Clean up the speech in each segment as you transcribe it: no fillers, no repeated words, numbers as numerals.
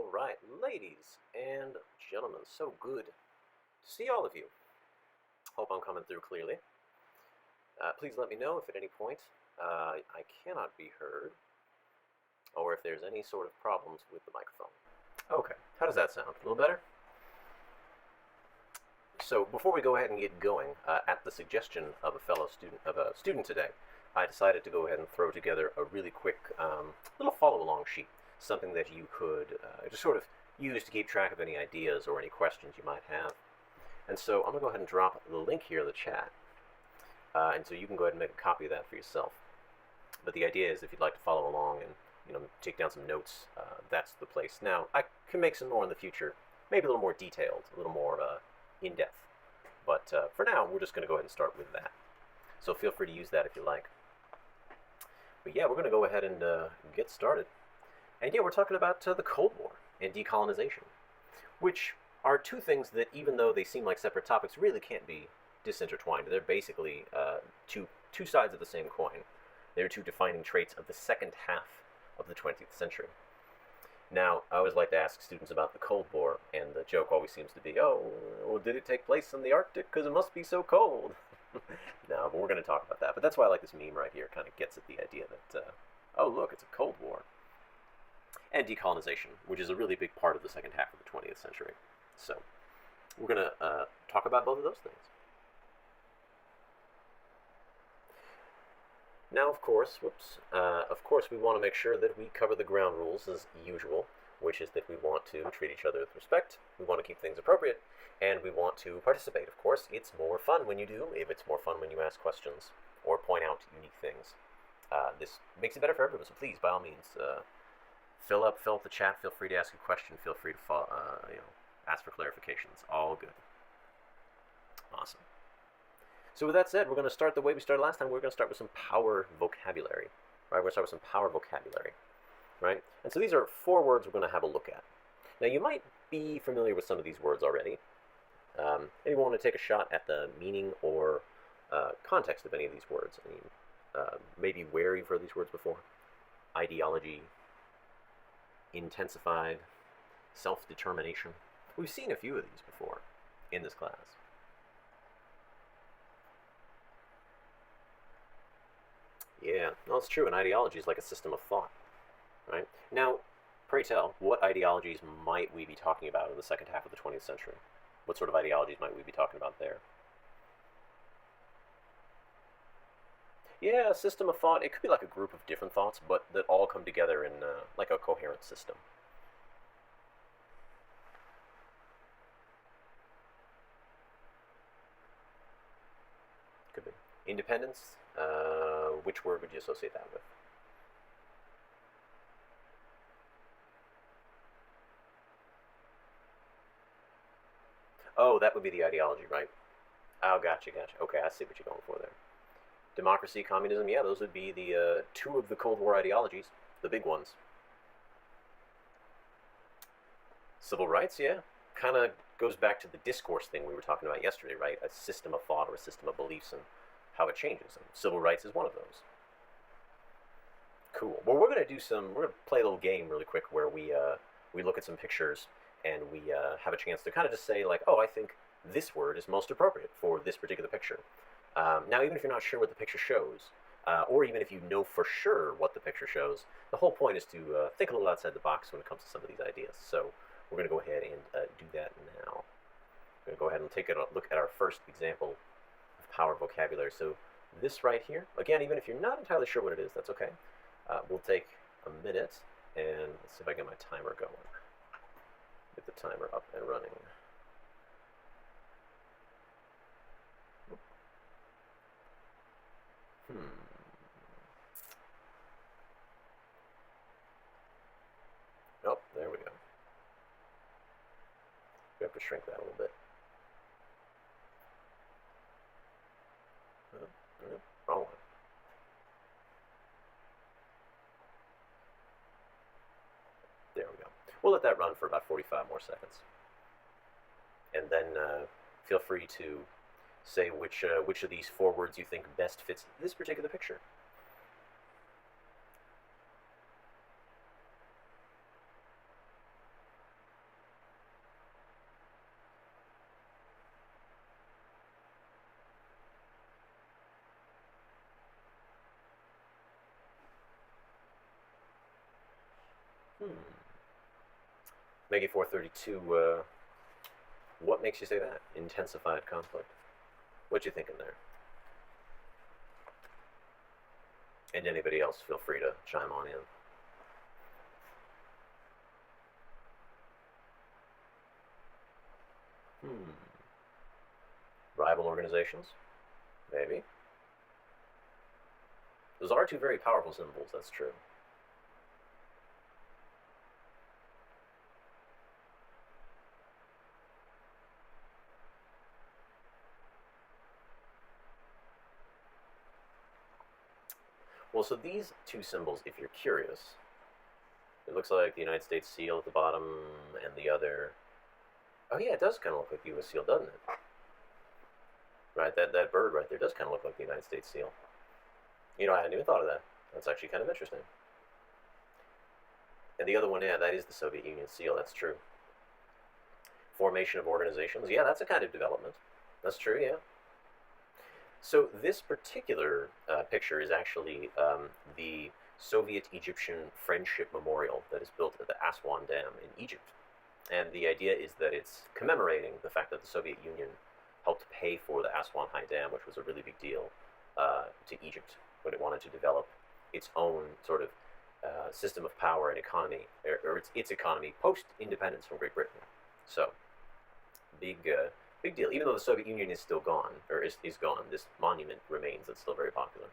Alright, ladies and gentlemen, so good to see all of you. Hope I'm coming through clearly. Please let me know if at any point I cannot be heard, or if there's any sort of problems with the microphone. Okay, how does that sound? A little better? So before we go ahead and get going, at the suggestion of a student today, I decided to go ahead and throw together a really quick little follow-along sheet, something that you could just sort of use to keep track of any ideas or any questions you might have. And so I'm going to go ahead and drop the link here in the chat, and so you can go ahead and make a copy of that for yourself. But the idea is, if you'd like to follow along and take down some notes, that's the place. Now, I can make some more in the future, maybe a little more detailed, a little more in-depth. But for now, we're just going to go ahead and start with that. So feel free to use that if you like. But yeah, we're going to go ahead and get started. And yeah, we're talking about the Cold War and decolonization, which are two things that, even though they seem like separate topics, really can't be disintertwined. They're basically two sides of the same coin. They're two defining traits of the second half of the 20th century. Now, I always like to ask students about the Cold War, and the joke always seems to be, oh, well, did it take place in the Arctic? Because it must be so cold. No, but we're going to talk about that. But that's why I like this meme right here. It kind of gets at the idea that, oh, look, it's a Cold War. And decolonization, which is a really big part of the second half of the 20th century. So, we're going to talk about both of those things. Now, of course, we want to make sure that we cover the ground rules as usual, which is that we want to treat each other with respect, we want to keep things appropriate, and we want to participate. Of course, it's more fun when you do, if it's more fun when you ask questions or point out unique things. This makes it better for everyone, so please, by all means, fill up the chat, feel free to ask a question, feel free to ask for clarifications, all good. Awesome. So with that said, we're going to start the way we started last time. We're going to start with some power vocabulary, right? We're going to start with some power vocabulary, right? And so these are 4 words we're going to have a look at. Now, you might be familiar with some of these words already. Anyone want to take a shot at the meaning or context of any of these words? I mean, maybe where you've heard these words before. Ideology, intensified, self-determination. We've seen a few of these before in this class. Yeah, no, it's true. An ideology is like a system of thought, right? Now, pray tell, what ideologies might we be talking about in the second half of the 20th century? What sort of ideologies might we be talking about there? Yeah, a system of thought. It could be like a group of different thoughts, but that all come together in like a coherent system. Could be. Independence. Which word would you associate that with? Oh, that would be the ideology, right? Oh, gotcha. Okay, I see what you're going for there. Democracy, communism, yeah, those would be the 2 of the Cold War ideologies, the big ones. Civil rights, yeah. Kind of goes back to the discourse thing we were talking about yesterday, right? A system of thought or a system of beliefs and how it changes. And civil rights is one of those. Cool. Well, we're going to play a little game really quick where we look at some pictures and we have a chance to kind of just say like, oh, I think this word is most appropriate for this particular picture. Now, even if you're not sure what the picture shows, or even if you know for sure what the picture shows, the whole point is to think a little outside the box when it comes to some of these ideas. So we're going to go ahead and do that now. We're going to go ahead and take a look at our first example of power vocabulary. So this right here, again, even if you're not entirely sure what it is, that's okay. We'll take a minute, and let's see if I get my timer going. Get the timer up and running. Oh, there we go. We have to shrink that a little bit. Wrong one. There we go. We'll let that run for about 45 more seconds. And then feel free to say which of these 4 words you think best fits this particular picture. Hmm. Maggie 432, what makes you say that? Intensified conflict. What you thinking there? And anybody else, feel free to chime on in. Hmm. Rival organizations? Maybe. Those are two very powerful symbols, that's true. Well, so these two symbols, if you're curious, it looks like the United States seal at the bottom and the other. Oh yeah, it does kind of look like the U.S. seal, doesn't it? Right, that bird right there does kind of look like the United States seal. You know, I hadn't even thought of that. That's actually kind of interesting. And the other one, yeah, that is the Soviet Union seal. That's true. Formation of organizations, yeah, that's a kind of development. That's true, yeah. So this particular picture is actually the Soviet-Egyptian Friendship Memorial that is built at the Aswan Dam in Egypt. And the idea is that it's commemorating the fact that the Soviet Union helped pay for the Aswan High Dam, which was a really big deal to Egypt when it wanted to develop its own sort of system of power and economy, or its economy post-independence from Great Britain. So, big deal. Even though the Soviet Union is still gone, or is gone, this monument remains. It's still very popular.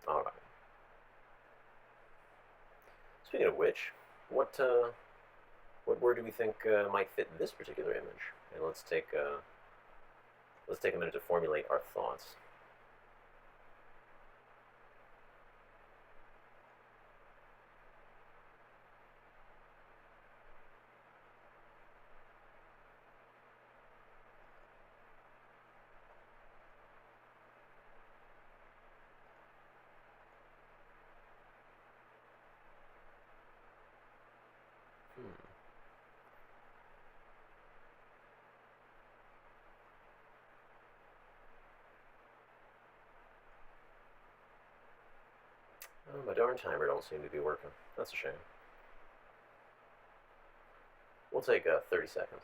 All right. Speaking of which, what word do we think might fit this particular image? And let's take a minute to formulate our thoughts. Hmm. Oh, my darn timer don't seem to be working. That's a shame. We'll take 30 seconds.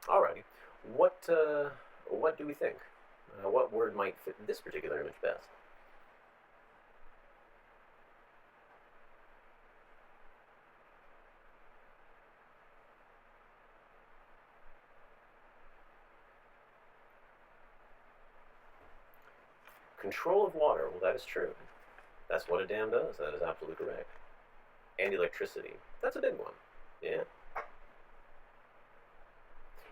Alrighty. What do we think? What word might fit this particular image best? Control of water. Well, that is true. That's what a dam does. That is absolutely correct. And electricity. That's a big one. Yeah.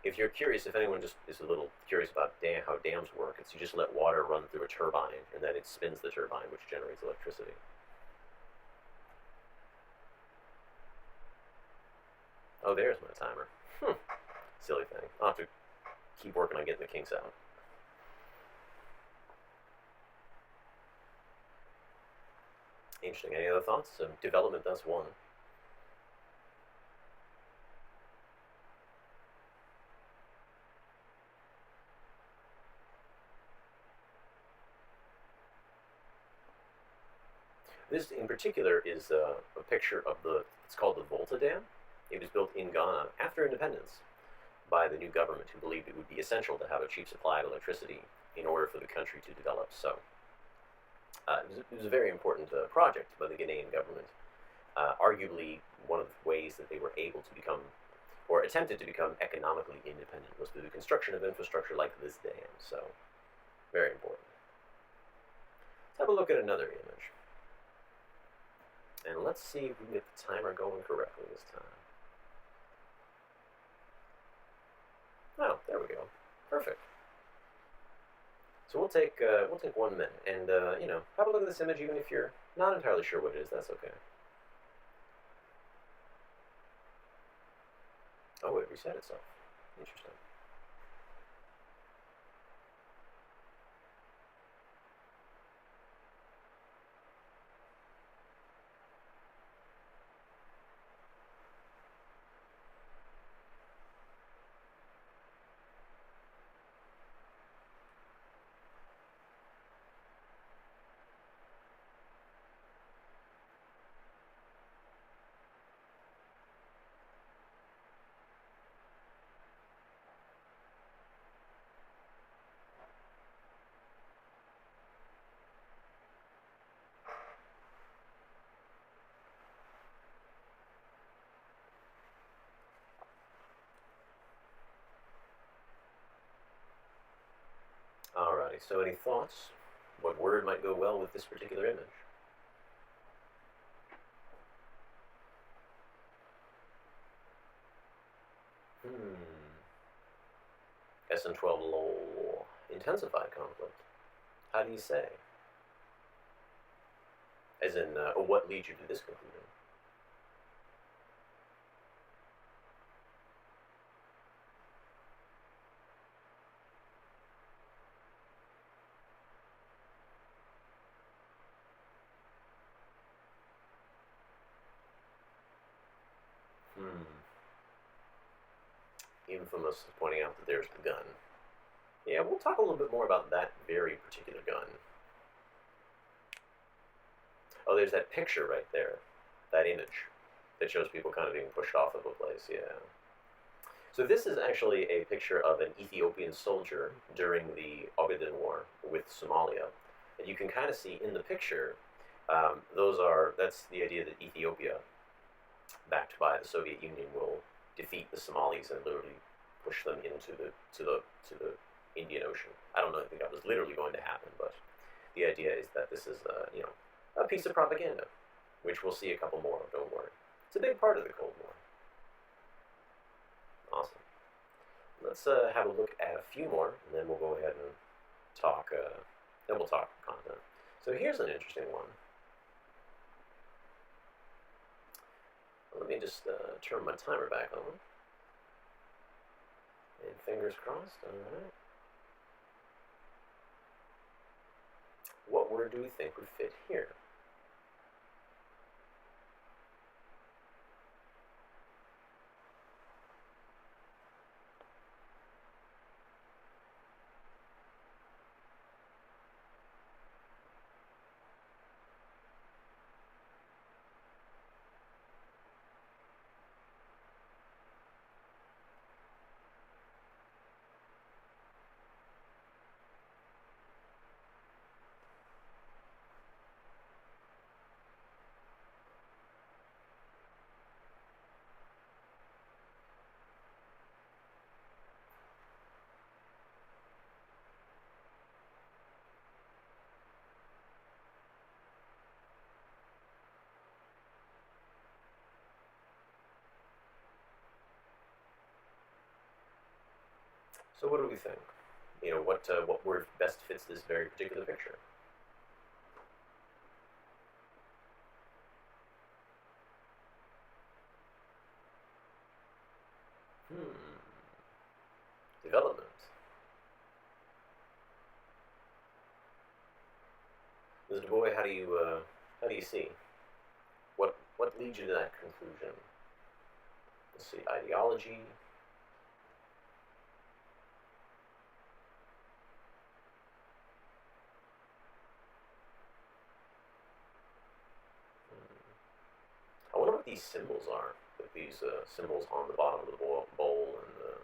If you're curious, if anyone just is a little curious about how dams work, it's you just let water run through a turbine, and then it spins the turbine, which generates electricity. Oh, there's my timer. Silly thing. I'll have to keep working on getting the kinks out. Interesting. Any other thoughts? Development, that's one. This, in particular, is a picture of it's called the Volta Dam. It was built in Ghana after independence by the new government, who believed it would be essential to have a cheap supply of electricity in order for the country to develop. So it was a very important project by the Ghanaian government. Arguably, one of the ways that they were able to become, or attempted to become, economically independent was through the construction of infrastructure like this dam. So, very important. Let's have a look at another image. And let's see if we can get the timer going correctly this time. Oh, there we go. Perfect. So we'll take 1 minute, and have a look at this image, even if you're Not entirely sure what it is, that's okay. Oh, it reset itself. Interesting. Alrighty, so any thoughts? What word might go well with this particular image? SN12 lol. Intensified conflict. How do you say? As in, what leads you to this conclusion? Infamous pointing out that there's the gun. Yeah, we'll talk a little bit more about that very particular gun. Oh, there's that picture right there, that image, that shows people kind of being pushed off of a place, yeah. So this is actually a picture of an Ethiopian soldier during the Ogaden War with Somalia. And you can kind of see in the picture, that's the idea that Ethiopia, backed by the Soviet Union, will defeat the Somalis and literally push them into the Indian Ocean. I don't think that was literally going to happen, but the idea is that this is a piece of propaganda, which we'll see a couple more of, don't worry. It's a big part of the Cold War. Awesome. Let's have a look at a few more, and then we'll go ahead and talk, then we'll talk content. So here's an interesting one. Let me just turn my timer back on. And fingers crossed, alright. What word do we think would fit here? So what do we think? What word best fits this very particular picture? Development. Mr. Boy, how do you see? What leads you to that conclusion? Let's see, ideology. I wonder what these symbols are. With these symbols on the bottom of the bowl and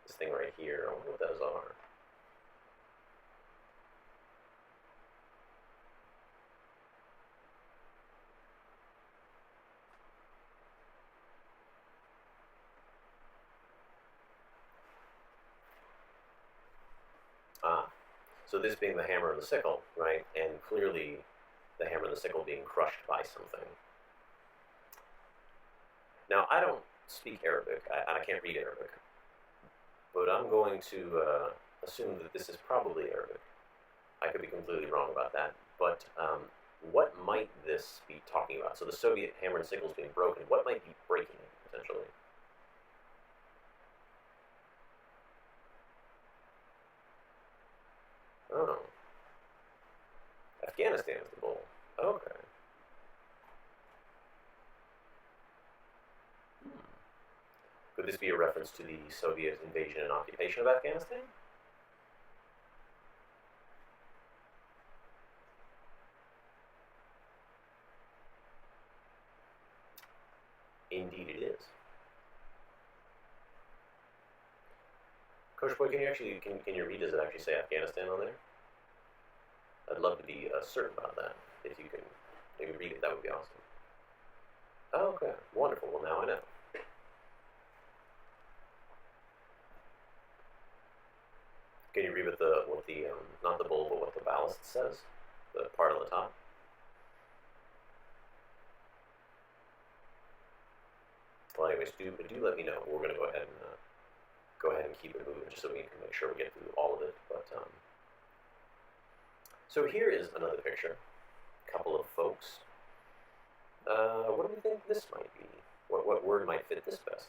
this thing right here. I wonder what those are. So this being the hammer and the sickle, right? And clearly the hammer and the sickle being crushed by something. Now, I don't speak Arabic. I can't read Arabic. But I'm going to assume that this is probably Arabic. I could be completely wrong about that. But what might this be talking about? So the Soviet hammer and sickle is being broken. What might be breaking it, potentially? Oh. Afghanistan's the bull. Okay. Could this be a reference to the Soviet invasion and occupation of Afghanistan? Indeed it is. Coach Boy, can you actually, can you read, does it actually say Afghanistan on there? I'd love to be certain about that. If you can maybe read it, that would be awesome. Oh, okay, wonderful. Well, now I know. Can you read what the not the bull, but what the ballast says? The part on the top. Well, anyways, do let me know. We're gonna go ahead and keep it moving, just so we can make sure we get through all of it. But so here is another picture. A couple of folks. What do we think this might be? What word might fit this best?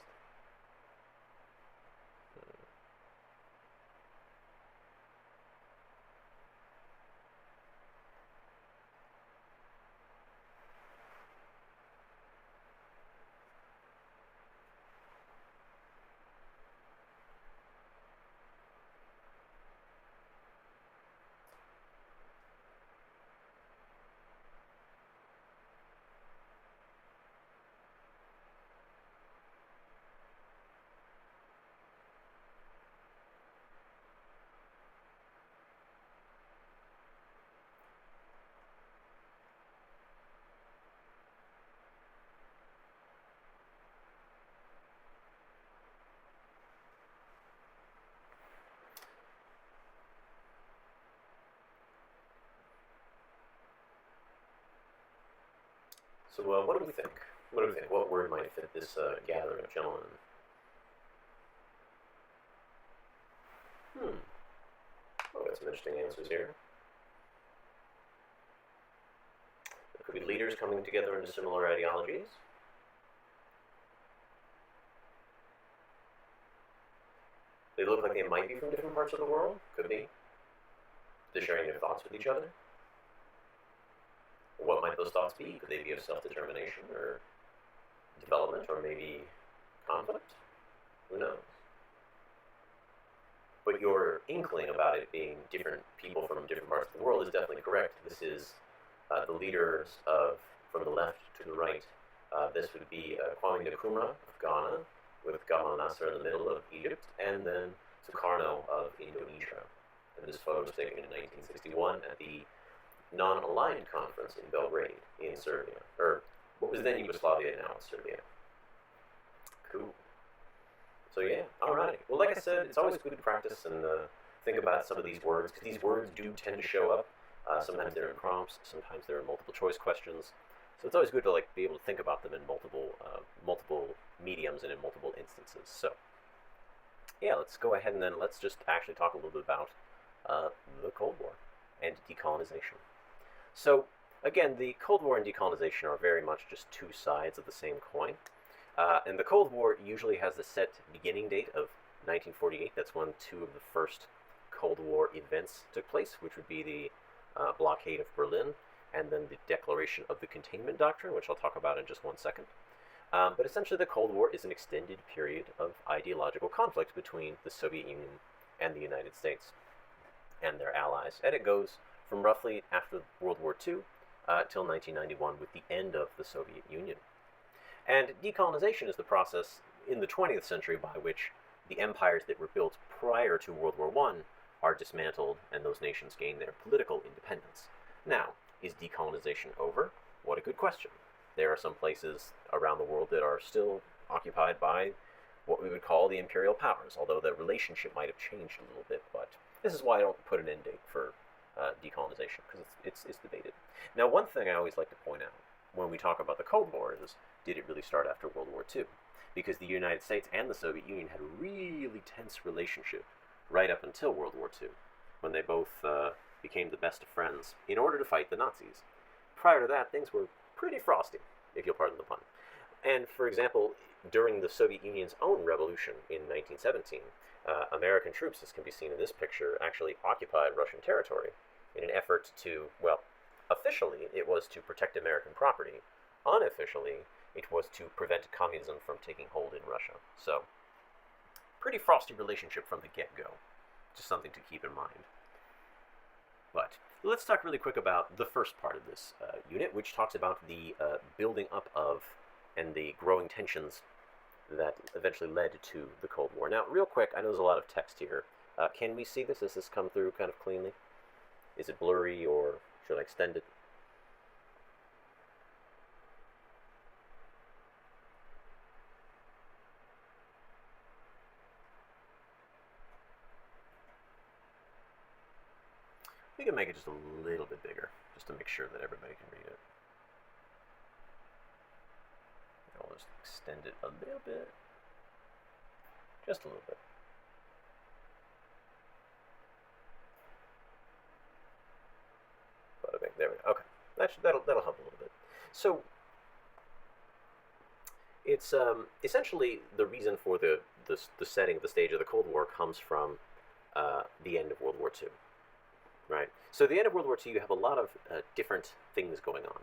So what do we think? What do we think? What word might fit this gathering of gentlemen? Oh, got some interesting answers here. There could be leaders coming together into similar ideologies. They look like they might be from different parts of the world. Could be. They're sharing their thoughts with each other. What might those thoughts be? Could they be of self-determination or development or maybe conflict? Who knows? But your inkling about it being different people from different parts of the world is definitely correct. This is the leaders from the left to the right. This would be Kwame Nkrumah of Ghana, with Gamal Nasser in the middle of Egypt, and then Sukarno of Indonesia. And this photo was taken in 1961 at the Non-Aligned Conference in Belgrade, in Serbia. Or, what was then Yugoslavia, now it's Serbia. Cool. So yeah, alrighty. Well, like I said, it's always good to practice and think about some of these words, because these words do tend to show up. Sometimes they're in prompts, sometimes they're in multiple choice questions. So it's always good to be able to think about them in multiple mediums and in multiple instances. So yeah, let's go ahead and then let's just actually talk a little bit about the Cold War and decolonization. So again, the Cold War and decolonization are very much just two sides of the same coin. And the Cold War usually has a set beginning date of 1948. That's when two of the first Cold War events took place, which would be the blockade of Berlin and then the declaration of the containment doctrine, which I'll talk about in just one second. But essentially the Cold War is an extended period of ideological conflict between the Soviet Union and the United States and their allies. And it goes from roughly after World War II till 1991 with the end of the Soviet Union. And decolonization is the process in the 20th century by which the empires that were built prior to World War I are dismantled and those nations gain their political independence. Now, is decolonization over? What a good question. There are some places around the world that are still occupied by what we would call the imperial powers, although the relationship might have changed a little bit, but this is why I don't put an end date for decolonization, because it's debated. Now, one thing I always like to point out when we talk about the Cold War is, did it really start after World War II? Because the United States and the Soviet Union had a really tense relationship right up until World War II, when they both became the best of friends in order to fight the Nazis. prior to that, things were pretty frosty, if you'll pardon the pun. And for example, during the Soviet Union's own revolution in 1917, American troops, as can be seen in this picture, actually occupied Russian territory in an effort to, well, officially it was to protect American property. Unofficially, it was to prevent communism from taking hold in Russia. So, pretty frosty relationship from the get-go. Just something to keep in mind. But let's talk really quick about the first part of this unit, which talks about the building up of and the growing tensions that eventually led to the Cold War. Now, real quick, I know there's a lot of text here. Can we see this? Does this come through kind of cleanly? Is it blurry, or should I extend it? We can make it just a little bit bigger, just to make sure that everybody can read it. I'll just extend it a little bit. Just a little bit. Bada bing, there we go. Okay, that'll help a little bit. So it's essentially the reason for the setting of the stage of the Cold War comes from the end of World War II. Right. So at the end of World War II, you have a lot of different things going on.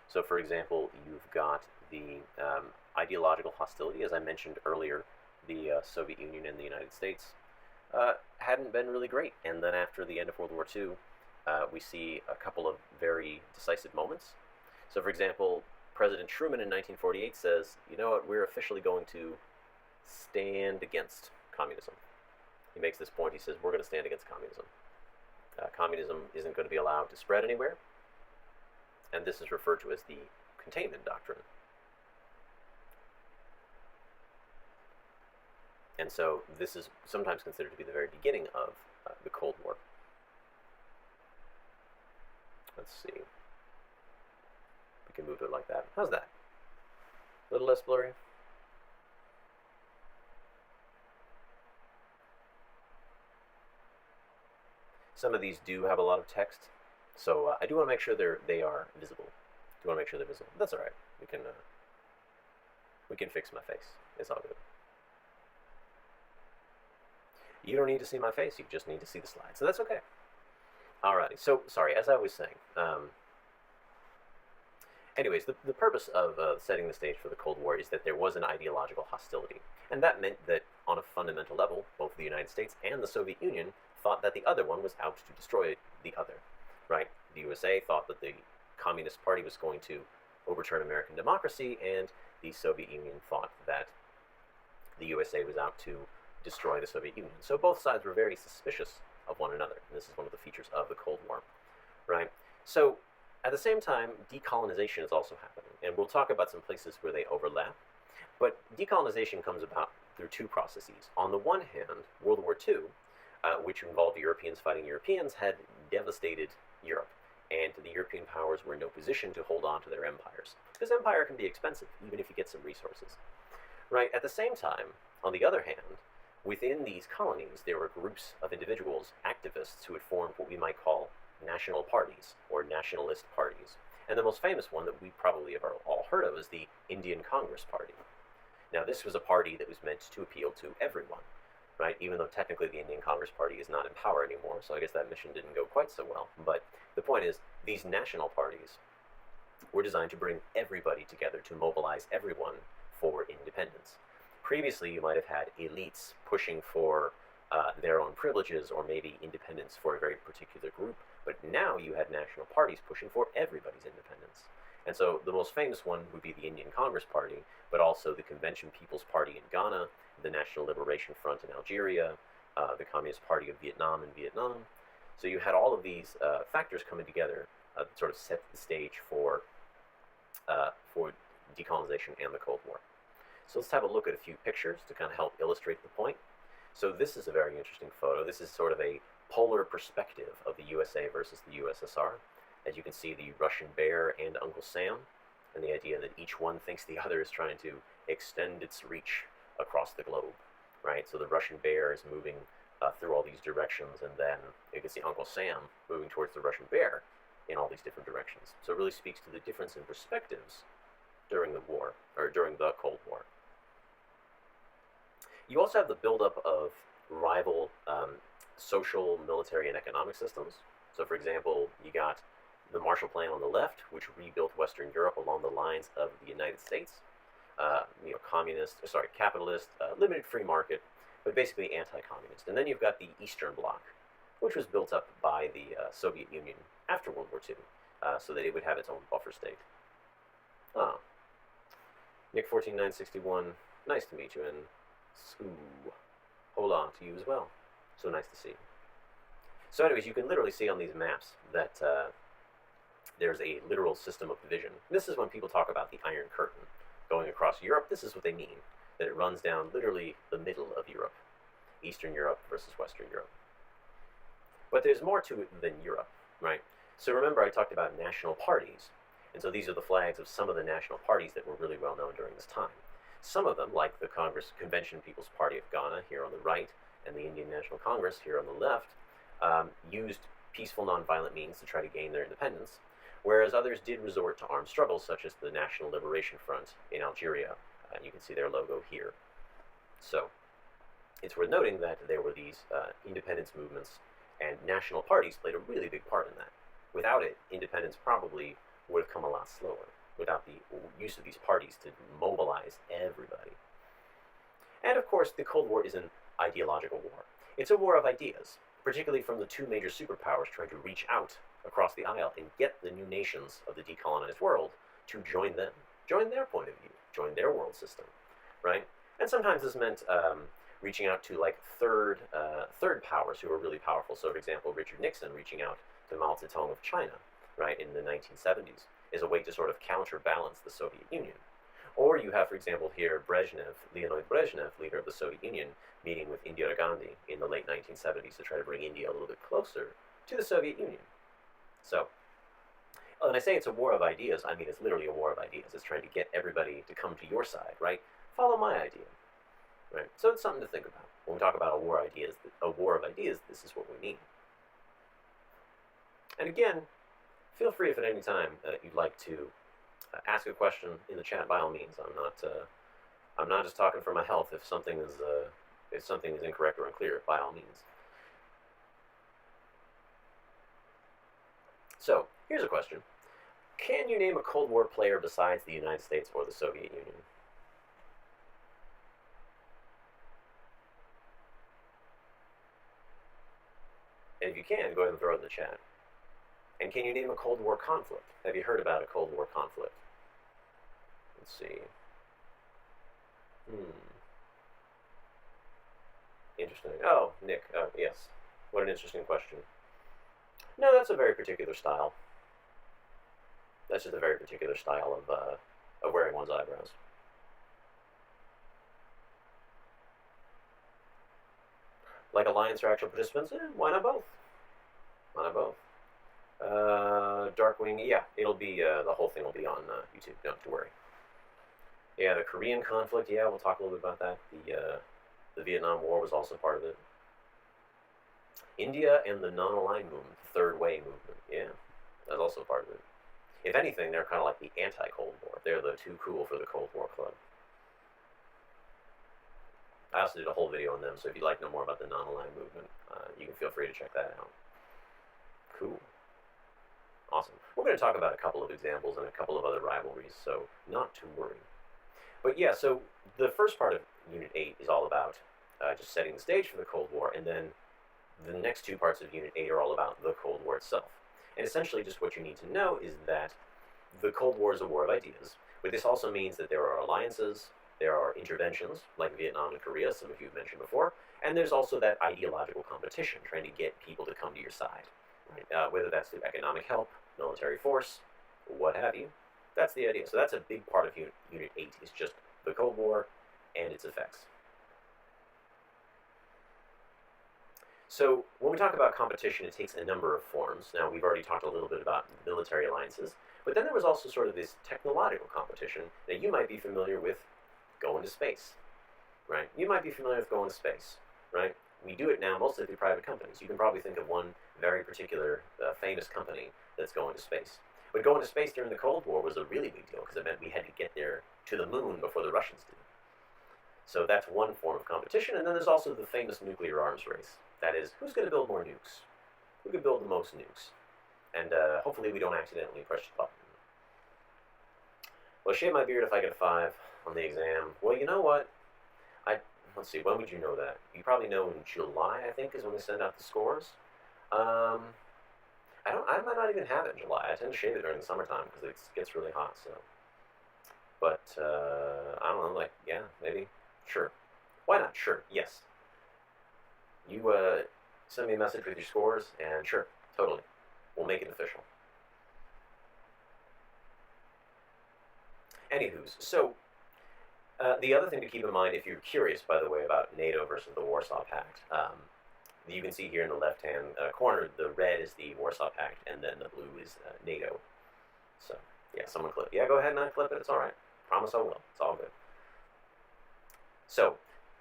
So, for example, you've got the ideological hostility. As I mentioned earlier, the Soviet Union and the United States hadn't been really great. And then after the end of World War II, we see a couple of very decisive moments. So, for example, President Truman in 1948 says, you know what, we're officially going to stand against communism. He makes this point. He says, we're going to stand against communism. Communism isn't going to be allowed to spread anywhere, and this is referred to as the containment doctrine. And so this is sometimes considered to be the very beginning of the Cold War. Let's see. We can move it like that. How's that? A little less blurry? Some of these do have a lot of text, so I do want to make sure they are visible. Do want to make sure they're visible. That's all right. We can fix my face. It's all good. You don't need to see my face. You just need to see the slide. So that's okay. Alrighty. So sorry. As I was saying. Anyways, the purpose of setting the stage for the Cold War is that there was an ideological hostility, and that meant that on a fundamental level, both the United States and the Soviet Union thought that the other one was out to destroy the other, right? The USA thought that the Communist Party was going to overturn American democracy, and the Soviet Union thought that the USA was out to destroy the Soviet Union. So both sides were very suspicious of one another, and this is one of the features of the Cold War, right? So at the same time, decolonization is also happening, and we'll talk about some places where they overlap, but decolonization comes about through two processes. On the one hand, World War II, which involved Europeans fighting Europeans, had devastated Europe, and the European powers were in no position to hold on to their empires, because empire can be expensive, even if you get some resources. Right? At the same time, on the other hand, within these colonies, there were groups of individuals, activists, who had formed what we might call national parties, or nationalist parties. And the most famous one that we probably have all heard of is the Indian Congress Party. Now, this was a party that was meant to appeal to everyone, right? Even though technically the Indian Congress Party is not in power anymore, so I guess that mission didn't go quite so well. But the point is, these national parties were designed to bring everybody together, to mobilize everyone for independence. Previously, you might have had elites pushing for their own privileges, or maybe independence for a very particular group, but now you had national parties pushing for everybody's independence. And so the most famous one would be the Indian Congress Party, but also the Convention People's Party in Ghana, the National Liberation Front in Algeria, the Communist Party of Vietnam in Vietnam. So you had all of these factors coming together to sort of set the stage for decolonization and the Cold War. So let's have a look at a few pictures to kind of help illustrate the point. So this is a very interesting photo. This is sort of a polar perspective of the USA versus the USSR. As you can see, the Russian Bear and Uncle Sam, and the idea that each one thinks the other is trying to extend its reach across the globe, right? So the Russian Bear is moving through all these directions, and then you can see Uncle Sam moving towards the Russian Bear, in all these different directions. So it really speaks to the difference in perspectives during the war, or during the Cold War. You also have the buildup of rival social, military, and economic systems. So, for example, you got the Marshall Plan on the left, which rebuilt Western Europe along the lines of the United States. Capitalist, limited free market, but basically anti-communist. And then you've got the Eastern Bloc, which was built up by the Soviet Union after World War II, so that it would have its own buffer state. Ah, Nick 14961, nice to meet you, and hold on to you as well. So nice to see you. So anyways, you can literally see on these maps that there's a literal system of division. This is when people talk about the Iron Curtain going across Europe. This is what they mean, that it runs down literally the middle of Europe, Eastern Europe versus Western Europe. But there's more to it than Europe, right? So remember I talked about national parties, and so these are the flags of some of the national parties that were really well known during this time. Some of them, like the Convention People's Party of Ghana here on the right, and the Indian National Congress here on the left, used peaceful nonviolent means to try to gain their independence, whereas others did resort to armed struggles, such as the National Liberation Front in Algeria. And you can see their logo here. So it's worth noting that there were these independence movements, and national parties played a really big part in that. Without it, independence probably would have come a lot slower, without the use of these parties to mobilize everybody. And of course, the Cold War is an ideological war. It's a war of ideas, particularly from the two major superpowers trying to reach out across the aisle and get the new nations of the decolonized world to join them, join their point of view, join their world system, right? And sometimes this meant reaching out to like third powers who were really powerful. So, for example, Richard Nixon reaching out to Mao Zedong of China, right, in the 1970s, is a way to sort of counterbalance the Soviet Union. Or you have, for example, here Leonid Brezhnev, leader of the Soviet Union, meeting with Indira Gandhi in the late 1970s to try to bring India a little bit closer to the Soviet Union. So, when I say it's a war of ideas, I mean it's literally a war of ideas. It's trying to get everybody to come to your side, right? Follow my idea, right? So it's something to think about. When we talk about a war of ideas, this is what we mean. And again, feel free if at any time you'd like to ask a question in the chat. By all means, I'm not just talking for my health. If something is incorrect or unclear, by all means. So here's a question: can you name a Cold War player besides the United States or the Soviet Union? And if you can, go ahead and throw it in the chat. And can you name a Cold War conflict? Have you heard about a Cold War conflict? Let's see. Interesting. Oh, Nick. Yes. What an interesting question. No, that's a very particular style. That's just a very particular style of wearing one's eyebrows. Like alliance or actual participants? Why not both? Why not both? Darkwing, yeah, it'll be, the whole thing will be on YouTube, don't worry. Yeah, the Korean conflict, yeah, we'll talk a little bit about that. The Vietnam War was also part of it. India and the non-aligned movement, the Third Way movement, yeah, that's also part of it. If anything, they're kind of like the anti-Cold War. They're the too cool for the Cold War club. I also did a whole video on them, so if you'd like to know more about the non-aligned movement, you can feel free to check that out. Cool. Awesome. We're going to talk about a couple of examples and a couple of other rivalries, so not to worry. But yeah, so the first part of Unit 8 is all about just setting the stage for the Cold War, and then the next two parts of Unit 8 are all about the Cold War itself. And essentially just what you need to know is that the Cold War is a war of ideas, but this also means that there are alliances, there are interventions, like Vietnam and Korea, some of you have mentioned before, and there's also that ideological competition, trying to get people to come to your side, right? Whether that's through economic help, military force, what have you. That's the idea. So that's a big part of Unit 8, is just the Cold War and its effects. So when we talk about competition, it takes a number of forms. Now, we've already talked a little bit about military alliances, but then there was also sort of this technological competition that you might be familiar with, going to space, right? You might be familiar with going to space, right? We do it now mostly through private companies. You can probably think of one very particular famous company that's going to space. But going to space during the Cold War was a really big deal because it meant we had to get there to the moon before the Russians did. So that's one form of competition, and then there's also the famous nuclear arms race. That is, who's going to build more nukes? Who can build the most nukes? And hopefully we don't accidentally push the button. Well, shave my beard if I get a 5 on the exam. Well, you know what? Let's see, when would you know that? You probably know in July, I think, is when they send out the scores. I might not even have it in July. I tend to shave it during the summertime because it gets really hot, so. But, I don't know, like, yeah, maybe. Sure. Why not? Sure, yes. You, send me a message with your scores, and sure, totally. We'll make it official. Anywho's, so, the other thing to keep in mind, if you're curious, by the way, about NATO versus the Warsaw Pact, you can see here in the left-hand corner, the red is the Warsaw Pact, and then the blue is NATO. So, yeah, someone clip. Yeah, go ahead and unclip it. It's all right. Promise I will. It's all good. So,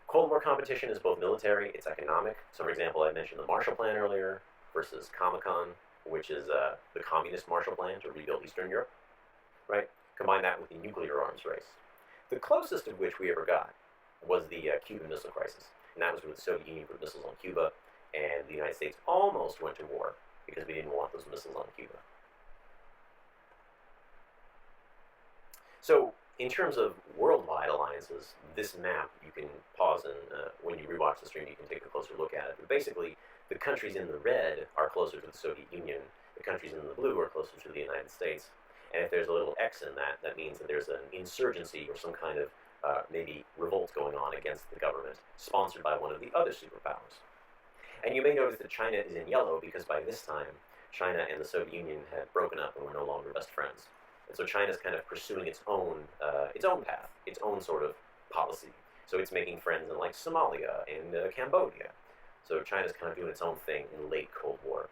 Cold War competition is both military, it's economic. So, for example, I mentioned the Marshall Plan earlier versus Comecon, which is the communist Marshall Plan to rebuild Eastern Europe, right? Combine that with the nuclear arms race. The closest of which we ever got was the Cuban Missile Crisis, and that was where the Soviet Union put missiles on Cuba, and the United States almost went to war because we didn't want those missiles on Cuba. So, in terms of worldwide alliances, this map, you can pause and when you rewatch the stream, you can take a closer look at it. But basically, the countries in the red are closer to the Soviet Union, the countries in the blue are closer to the United States. And if there's a little X in that, that means that there's an insurgency or some kind of maybe revolt going on against the government, sponsored by one of the other superpowers. And you may notice that China is in yellow because by this time, China and the Soviet Union had broken up and were no longer best friends. And so China's kind of pursuing its own path, its own sort of policy. So it's making friends in like Somalia and Cambodia. So China's kind of doing its own thing in late Cold War.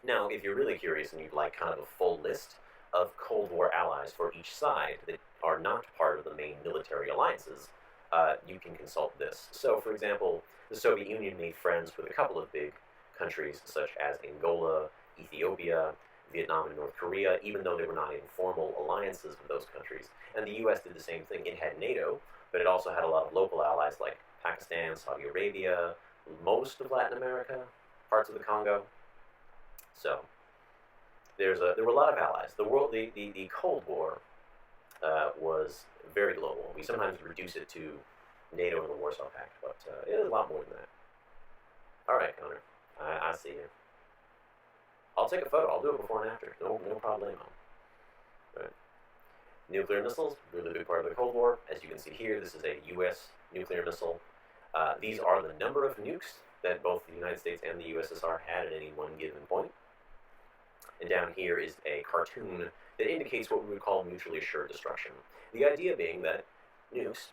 Now, if you're really curious and you'd like kind of a full list of Cold War allies for each side that are not part of the main military alliances, you can consult this. So, for example, the Soviet Union made friends with a couple of big countries such as Angola, Ethiopia, Vietnam, and North Korea, even though they were not in formal alliances with those countries. And the US did the same thing. It had NATO, but it also had a lot of local allies like Pakistan, Saudi Arabia, most of Latin America, parts of the Congo. So there were a lot of allies. The Cold War was very global. We sometimes reduce it to NATO and the Warsaw Pact, but it is a lot more than that. All right, Connor, I see you. I'll take a photo. I'll do it before and after. No problemo. Right. Nuclear missiles, really big part of the Cold War. As you can see here, this is a U.S. nuclear missile. These are the number of nukes that both the United States and the USSR had at any one given point. And down here is a cartoon that indicates what we would call mutually assured destruction. The idea being that nukes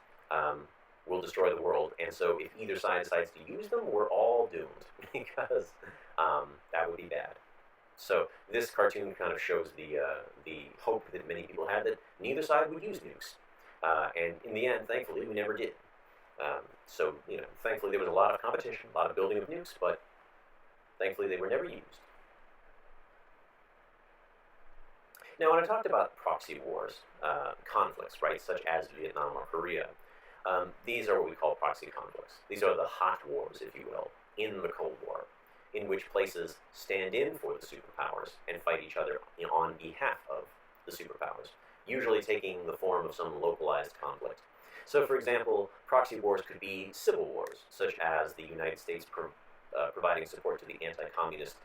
will destroy the world, and so if either side decides to use them, we're all doomed, because that would be bad. So this cartoon kind of shows the hope that many people had that neither side would use nukes. And in the end, thankfully, we never did. So, thankfully there was a lot of competition, a lot of building of nukes, but thankfully they were never used. Now, when I talked about proxy wars, conflicts, right, such as Vietnam or Korea, these are what we call proxy conflicts. These are the hot wars, if you will, in the Cold War, in which places stand in for the superpowers and fight each other on behalf of the superpowers, usually taking the form of some localized conflict. So, for example, proxy wars could be civil wars, such as the United States providing support to the anti-communist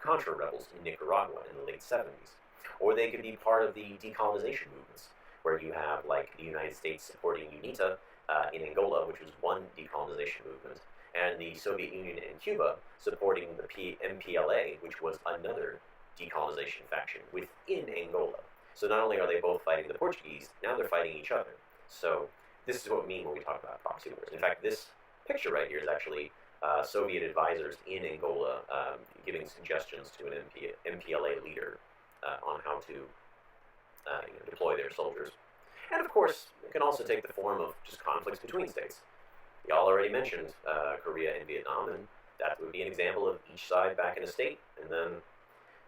Contra rebels in Nicaragua in the late 70s. Or they could be part of the decolonization movements, where you have, like, the United States supporting UNITA in Angola, which was one decolonization movement, and the Soviet Union and Cuba supporting the MPLA, which was another decolonization faction within Angola. So not only are they both fighting the Portuguese, now they're fighting each other. So this is what we mean when we talk about proxy wars. In fact, this picture right here is actually Soviet advisors in Angola giving suggestions to an MPLA leader on how to deploy their soldiers. And of course, it can also take the form of just conflicts between states. Y'all already mentioned Korea and Vietnam, and that would be an example of each side back in a state, and then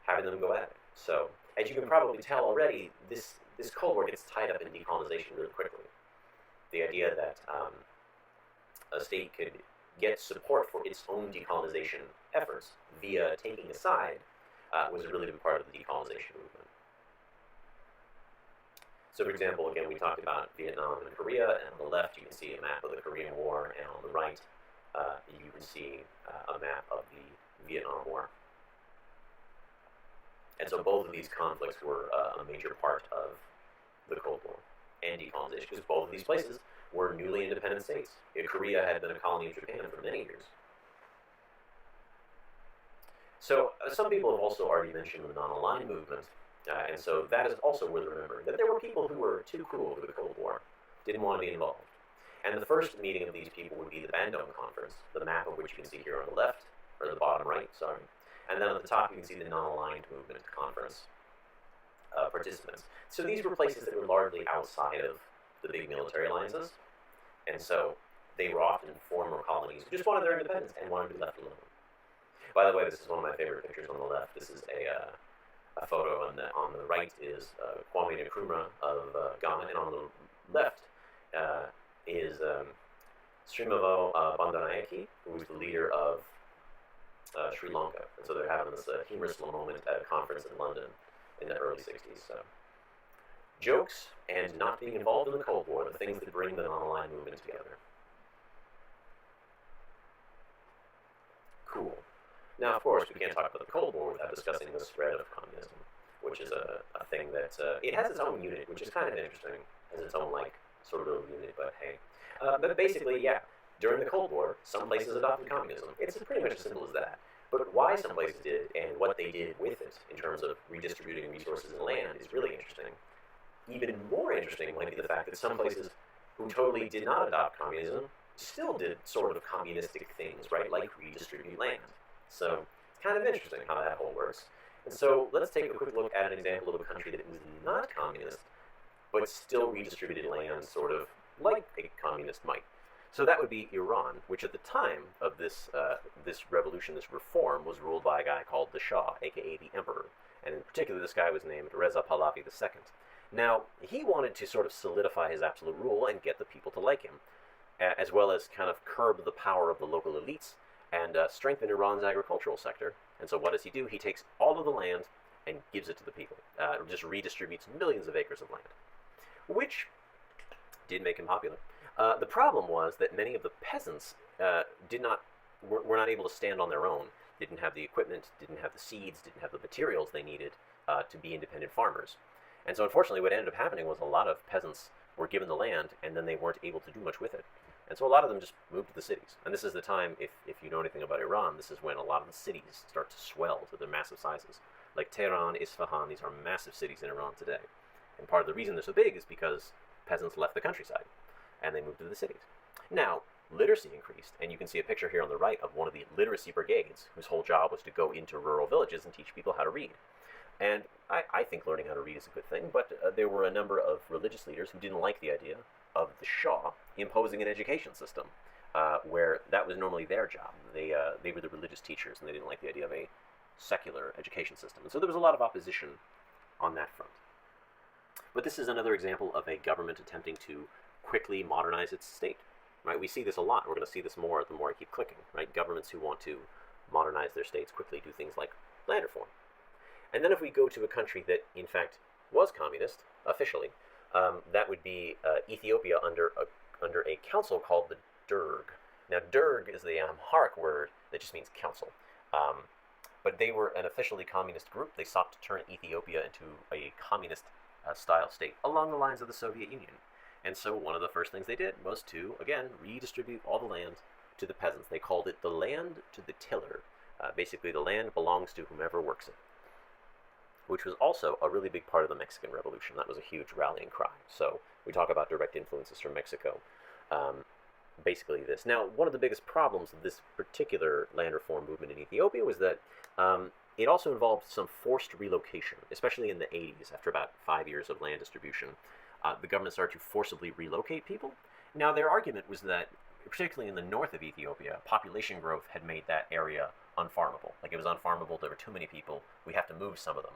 having them go at it. So, as you can probably tell already, this Cold War gets tied up in decolonization really quickly. The idea that a state could get support for its own decolonization efforts via taking a side was a really big part of the decolonization movement. So, for example, again, we talked about Vietnam and Korea, and on the left you can see a map of the Korean War, and on the right you can see a map of the Vietnam War. And so both of these conflicts were a major part of the Cold War and decolonization, because both of these places were newly independent states. Korea had been a colony of Japan for many years. So some people have also already mentioned the non-aligned movement, and so that is also worth remembering, that there were people who were too cool for the Cold War, didn't want to be involved. And the first meeting of these people would be the Bandung Conference, the map of which you can see here on the left, or the bottom right, sorry. And then at the top you can see the non-aligned movement conference participants. So these were places that were largely outside of the big military alliances, and so they were often former colonies who just wanted their independence and wanted to be left alone. By the way, this is one of my favorite pictures on the left. This is a photo, and on the right is Kwame Nkrumah of Ghana, and on the left is Srimavo Bandaranaike, who was the leader of Sri Lanka. And so they're having this humorous little moment at a conference in London in the early 60s. So, jokes and not being involved in the Cold War, the things that bring the non-aligned movement together. Cool. Now, of course, we can't talk about the Cold War without discussing the spread of communism, which is a thing that, it has its own unit, which is kind of interesting, has its own, like, sort of unit, but hey. But basically, yeah, during the Cold War, some places adopted communism. It's pretty much as simple as that. But why some places did, and what they did with it, in terms of redistributing resources and land, is really interesting. Even more interesting might be the fact that some places who totally did not adopt communism still did sort of communistic things, right, like redistribute land. So it's kind of interesting how that whole works. And so let's take a quick look at an example of a country that was not communist, but still redistributed land sort of like a communist might. So that would be Iran, which at the time of this revolution, this reform, was ruled by a guy called the Shah, aka the Emperor. And in particular, this guy was named Reza Pahlavi II. Now, he wanted to sort of solidify his absolute rule and get the people to like him, as well as kind of curb the power of the local elites and strengthen Iran's agricultural sector. And so what does he do? He takes all of the land and gives it to the people, just redistributes millions of acres of land, which did make him popular. The problem was that many of the peasants were not able to stand on their own, didn't have the equipment, didn't have the seeds, didn't have the materials they needed to be independent farmers. And so unfortunately what ended up happening was a lot of peasants were given the land and then they weren't able to do much with it. And so a lot of them just moved to the cities. And this is the time, if you know anything about Iran, this is when a lot of the cities start to swell to their massive sizes. Like Tehran, Isfahan, these are massive cities in Iran today. And part of the reason they're so big is because peasants left the countryside and they moved to the cities. Now, literacy increased, and you can see a picture here on the right of one of the literacy brigades whose whole job was to go into rural villages and teach people how to read. And I think learning how to read is a good thing, but there were a number of religious leaders who didn't like the idea of the Shah imposing an education system where that was normally their job. They were the religious teachers, and they didn't like the idea of a secular education system. And so there was a lot of opposition on that front. But this is another example of a government attempting to quickly modernize its state. Right? We see this a lot. We're going to see this more the more I keep clicking. Right? Governments who want to modernize their states quickly do things like land reform. And then if we go to a country that, in fact, was communist, officially, that would be Ethiopia under a council called the Derg. Now, Derg is the Amharic word that just means council. But they were an officially communist group. They sought to turn Ethiopia into a communist-style state along the lines of the Soviet Union. And so one of the first things they did was to, again, redistribute all the land to the peasants. They called it the land to the tiller. Basically, the land belongs to whomever works it, which was also a really big part of the Mexican Revolution. That was a huge rallying cry. So we talk about direct influences from Mexico. Basically this. Now, one of the biggest problems of this particular land reform movement in Ethiopia was that it also involved some forced relocation, especially in the 80s, after about 5 years of land distribution. The government started to forcibly relocate people. Now, their argument was that, particularly in the north of Ethiopia, population growth had made that area unfarmable. Like, it was unfarmable, there were too many people, we have to move some of them.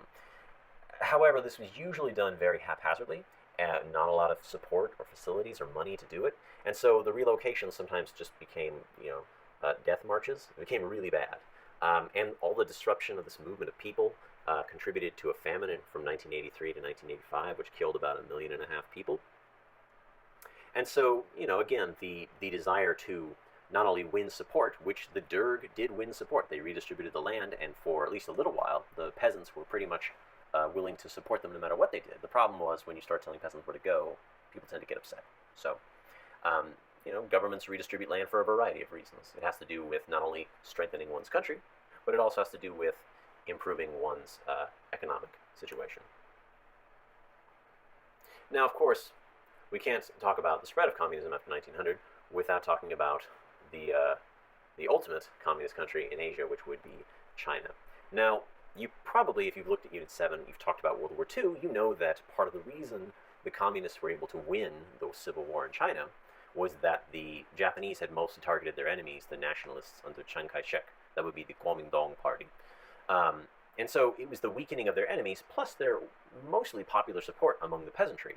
However, this was usually done very haphazardly, and not a lot of support or facilities or money to do it, and so the relocation sometimes just became, death marches. It became really bad. And all the disruption of this movement of people contributed to a famine from 1983 to 1985, which killed about 1.5 million people. And so, again, the desire to not only win support, which the Derg did win support. They redistributed the land, and for at least a little while, the peasants were pretty much willing to support them no matter what they did. The problem was when you start telling peasants where to go, people tend to get upset. So, governments redistribute land for a variety of reasons. It has to do with not only strengthening one's country, but it also has to do with improving one's economic situation. Now, of course, we can't talk about the spread of communism after 1900 without talking about the ultimate communist country in Asia, which would be China. Now, you probably, if you've looked at Unit 7, you've talked about World War II, you know that part of the reason the communists were able to win the civil war in China was that the Japanese had mostly targeted their enemies, the nationalists under Chiang Kai-shek. That would be the Kuomintang Party. And so it was the weakening of their enemies, plus their mostly popular support among the peasantry,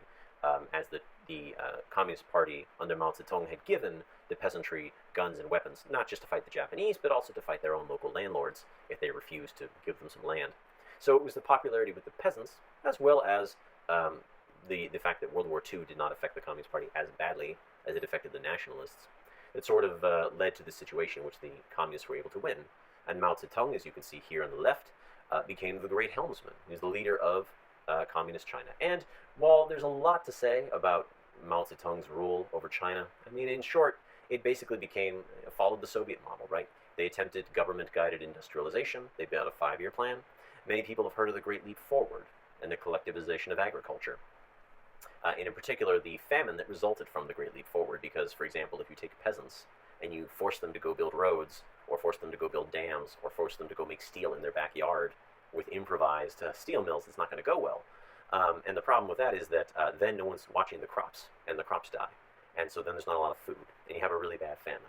as the Communist Party under Mao Zedong had given the peasantry guns and weapons, not just to fight the Japanese, but also to fight their own local landlords if they refused to give them some land. So it was the popularity with the peasants, as well as the fact that World War II did not affect the Communist Party as badly as it affected the nationalists, that sort of led to the situation in which the communists were able to win. And Mao Zedong, as you can see here on the left, became the great helmsman. He was the leader of communist China. And while there's a lot to say about Mao Zedong's rule over China, I mean, in short, it basically followed the Soviet model, right? They attempted government-guided industrialization. They built a 5-year plan. Many people have heard of the Great Leap Forward and the collectivization of agriculture. And in particular, the famine that resulted from the Great Leap Forward, because, for example, if you take peasants and you force them to go build roads, or force them to go build dams, or force them to go make steel in their backyard with improvised steel mills, it's not going to go well. And the problem with that is that then no one's watching the crops, and the crops die. And so then there's not a lot of food, and you have a really bad famine.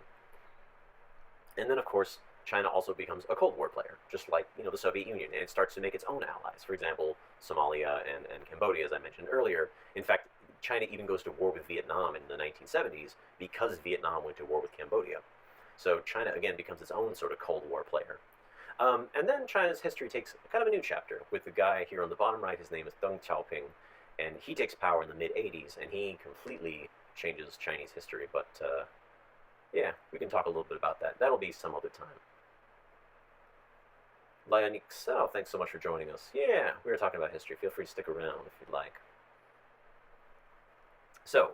And then, of course, China also becomes a Cold War player, just like the Soviet Union, and it starts to make its own allies. For example, Somalia and Cambodia, as I mentioned earlier. In fact, China even goes to war with Vietnam in the 1970s because Vietnam went to war with Cambodia. So China, again, becomes its own sort of Cold War player. And then China's history takes kind of a new chapter with the guy here on the bottom right. His name is Deng Xiaoping, and he takes power in the mid-'80s, and he completely changes Chinese history. But yeah, we can talk a little bit about that. That'll be some other time. Lionix, oh, thanks so much for joining us. Yeah, we were talking about history. Feel free to stick around if you'd like. So,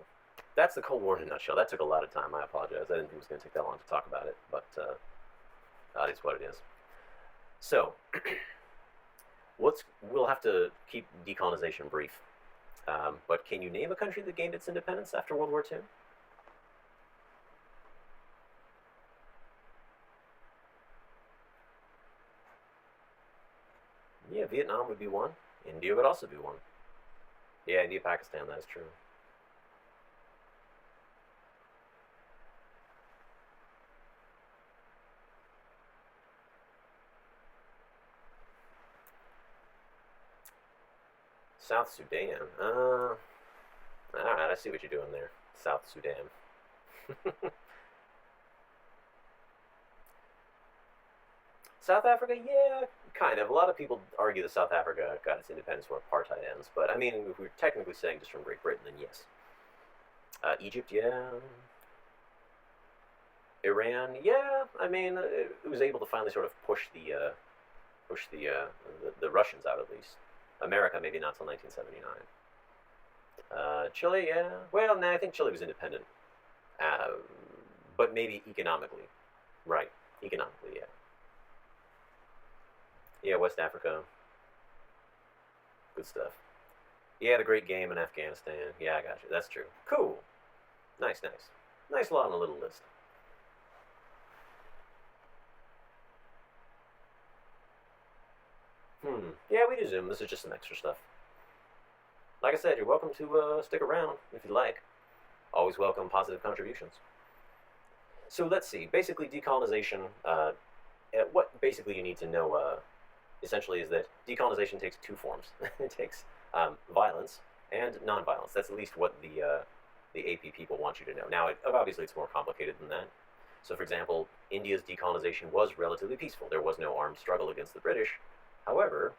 that's the Cold War in a nutshell. That took a lot of time. I apologize. I didn't think it was going to take that long to talk about it, but that is what it is. So, we'll have to keep decolonization brief. But can you name a country that gained its independence after World War II? Yeah, Vietnam would be one. India would also be one. Yeah, India, Pakistan, that is true. South Sudan. Alright, I see what you're doing there. South Sudan. South Africa, yeah, kind of. A lot of people argue that South Africa got its independence when apartheid ends, but I mean, if we're technically saying just from Great Britain, then yes. Egypt, yeah. Iran, yeah. I mean, it was able to finally sort of push the Russians out, at least. America, maybe not till 1979. Chile, yeah. Well, no, I think Chile was independent, but maybe economically, right? Economically, yeah. Yeah, West Africa. Good stuff. Yeah, the great game in Afghanistan. Yeah, I got you. That's true. Cool. Nice, nice. Nice lot on a little list. Yeah, we do Zoom. This is just some extra stuff. Like I said, you're welcome to stick around if you like. Always welcome positive contributions. So let's see. Basically, decolonization what basically you need to know essentially is that decolonization takes two forms. It takes violence and nonviolence. That's at least what the AP people want you to know. Now, obviously, it's more complicated than that. So, for example, India's decolonization was relatively peaceful. There was no armed struggle against the British. However,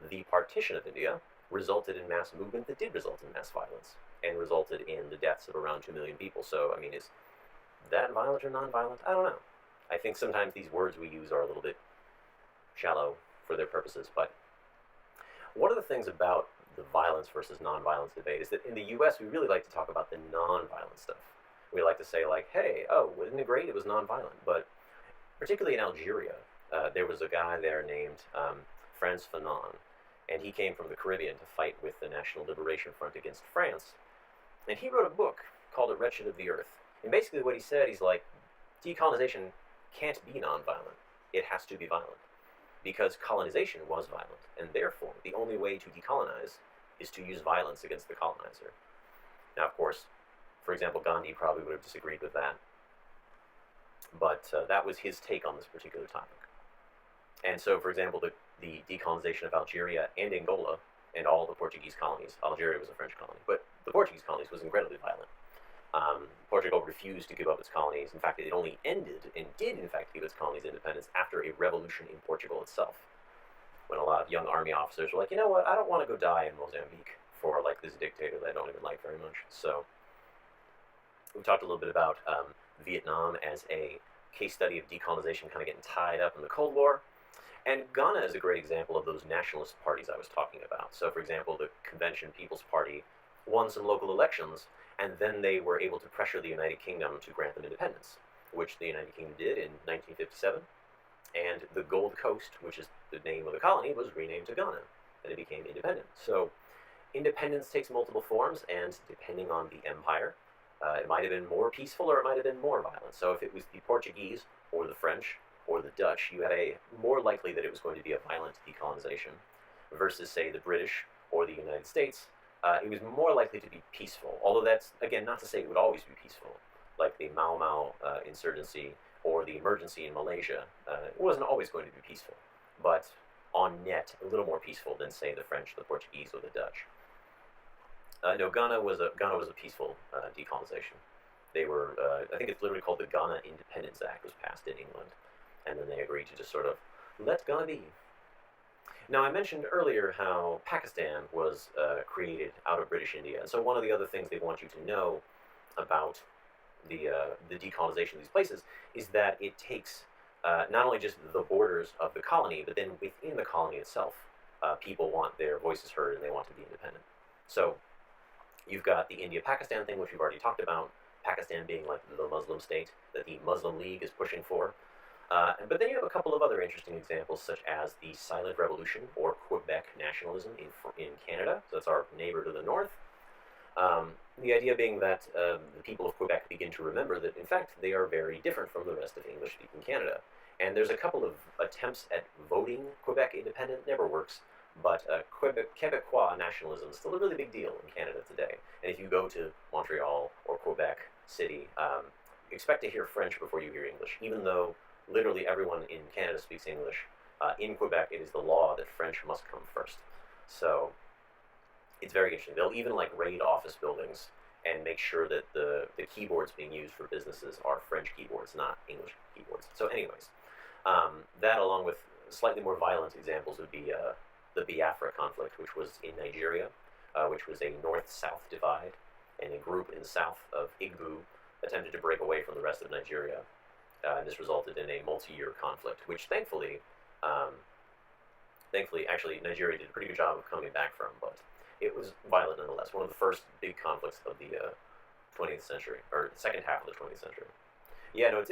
the partition of India resulted in mass movement that did result in mass violence and resulted in the deaths of around 2 million people. So, I mean, is that violent or nonviolent? I don't know. I think sometimes these words we use are a little bit shallow for their purposes, but one of the things about the violence versus nonviolence debate is that in the US, we really like to talk about the nonviolent stuff. We like to say, like, hey, oh, wasn't it great? It was nonviolent. But particularly in Algeria, there was a guy there named Frantz Fanon, and he came from the Caribbean to fight with the National Liberation Front against France. And he wrote a book called A Wretched of the Earth. And basically what he said, he's like, decolonization can't be nonviolent. It has to be violent. Because colonization was violent, and therefore the only way to decolonize is to use violence against the colonizer. Now, of course, for example, Gandhi probably would have disagreed with that, but that was his take on this particular topic. And so, for example, the decolonization of Algeria and Angola and all the Portuguese colonies, Algeria was a French colony, but the Portuguese colonies was incredibly violent. Portugal refused to give up its colonies. In fact, it only ended and did, in fact, give its colonies independence after a revolution in Portugal itself. When a lot of young army officers were like, you know what, I don't want to go die in Mozambique for, like, this dictator that I don't even like very much. So, we talked a little bit about Vietnam as a case study of decolonization kind of getting tied up in the Cold War. And Ghana is a great example of those nationalist parties I was talking about. So, for example, the Convention People's Party won some local elections, and then they were able to pressure the United Kingdom to grant them independence, which the United Kingdom did in 1957. And the Gold Coast, which is the name of the colony, was renamed to Ghana, and it became independent. So independence takes multiple forms, and depending on the empire, it might have been more peaceful or it might have been more violent. So if it was the Portuguese or the French or the Dutch, you had a more likely that it was going to be a violent decolonization versus, say, the British or the United States. It was more likely to be peaceful, although that's, again, not to say it would always be peaceful, like the Mau Mau insurgency or the emergency in Malaysia. It wasn't always going to be peaceful, but on net, a little more peaceful than, say, the French, the Portuguese, or the Dutch. No, Ghana was a peaceful decolonization. They were, I think it's literally called the Ghana Independence Act, was passed in England, and then they agreed to just sort of let Ghana be. Now, I mentioned earlier how Pakistan was created out of British India, and so one of the other things they want you to know about the decolonization of these places is that it takes not only just the borders of the colony, but then within the colony itself, people want their voices heard and they want to be independent. So you've got the India-Pakistan thing, which we've already talked about, Pakistan being like the Muslim state that the Muslim League is pushing for. But then you have a couple of other interesting examples, such as the Silent Revolution, or Quebec nationalism in Canada. So that's our neighbor to the north. The idea being that the people of Quebec begin to remember that, in fact, they are very different from the rest of English-speaking Canada. And there's a couple of attempts at voting Quebec independent, never works, but Quebecois nationalism is still a really big deal in Canada today. And if you go to Montreal or Quebec City, expect to hear French before you hear English, even though literally everyone in Canada speaks English. In Quebec, it is the law that French must come first. So it's very interesting. They'll even like raid office buildings and make sure that the keyboards being used for businesses are French keyboards, not English keyboards. So anyways, that along with slightly more violent examples would be the Biafra conflict, which was in Nigeria, which was a north-south divide, and a group in the south of Igbo attempted to break away from the rest of Nigeria. This resulted in a multi-year conflict, which thankfully, actually, Nigeria did a pretty good job of coming back from, but it was violent nonetheless. One of the first big conflicts of the 20th century, or the second half of the 20th century. Yeah, no,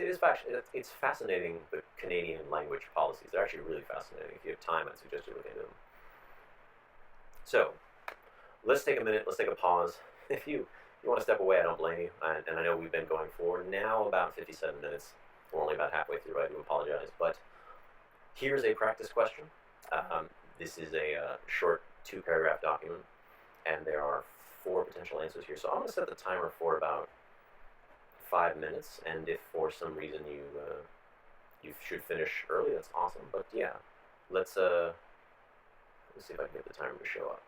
it's fascinating, the Canadian language policies. They're actually really fascinating. If you have time, I'd suggest you look into them. So, let's take a minute, let's take a pause. If you want to step away, I don't blame you. And I know we've been going for now about 57 minutes. We're only about halfway through, I do apologize. But here's a practice question. This is a short 2-paragraph document, and there are 4 potential answers here. So I'm going to set the timer for about 5 minutes, and if for some reason you You should finish early. That's awesome. But yeah, let's see if I can get the timer to show up.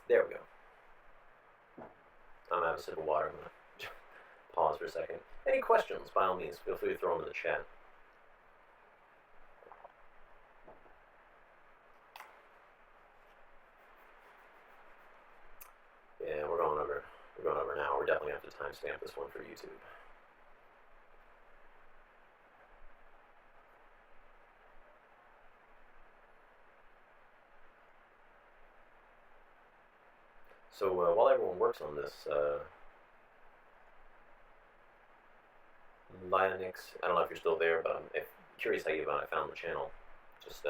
There we go. I'm gonna have a sip of water. I'm gonna pause for a second. Any questions? By all means, feel free to throw them in the chat. Yeah, we're going over now. We're definitely gonna have to timestamp this one for YouTube. So while everyone works on this, Linux, I don't know if you're still there, but I'm curious how you found the channel. Just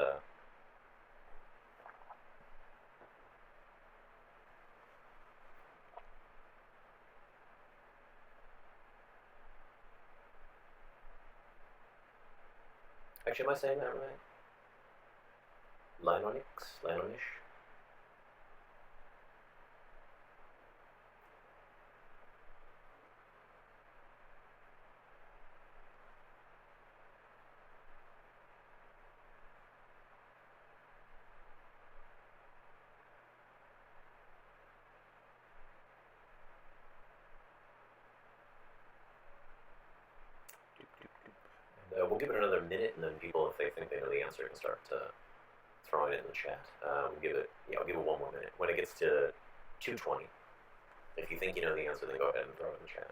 actually, am I saying that right? Linonish? We'll give it another minute, and then people, if they think they know the answer, can start throwing it in the chat. I'll give it one more minute. When it gets to 2:20, if you think you know the answer, then go ahead and throw it in the chat.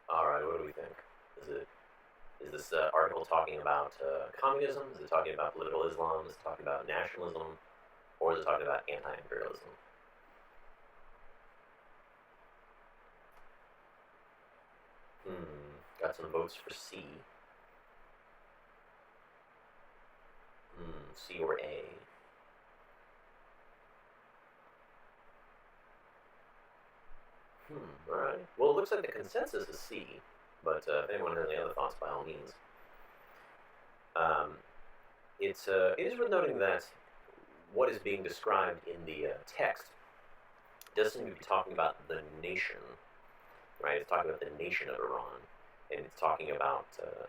All right, what do we think? Is this article talking about communism? Is it talking about political Islam? Is it talking about nationalism? Or is it talking about anti-imperialism? Got some votes for C. C or A. Alright. Well, it looks like the consensus is C, but if anyone has any other thoughts, by all means. It is worth noting that what is being described in the text does seem to be talking about the nation, right? It's talking about the nation of Iran, and it's talking about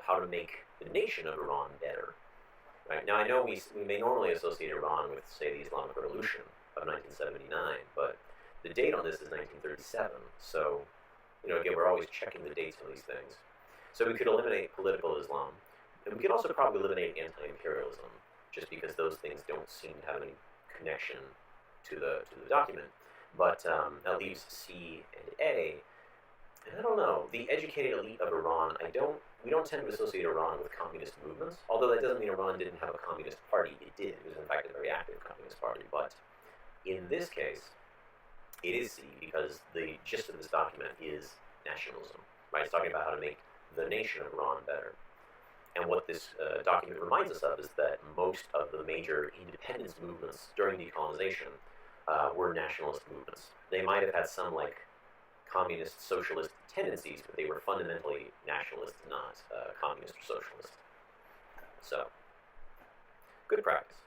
how to make the nation of Iran better, right? Now, I know we may normally associate Iran with, say, the Islamic Revolution of 1979, but the date on this is 1937, so, again, we're always checking the dates on these things. So we could eliminate political Islam, and we could also probably eliminate anti-imperialism, just because those things don't seem to have any connection to the document. But that leaves C and A, and I don't know, the educated elite of Iran, we don't tend to associate Iran with communist movements, although that doesn't mean Iran didn't have a communist party. It did. It was, in fact, a very active communist party, but in this case, it is C, because the gist of this document is nationalism, right? It's talking about how to make the nation of Iran better. And what this document reminds us of is that most of the major independence movements during decolonization were nationalist movements. They might have had some, communist, socialist tendencies, but they were fundamentally nationalist, not communist or socialist. So, good practice.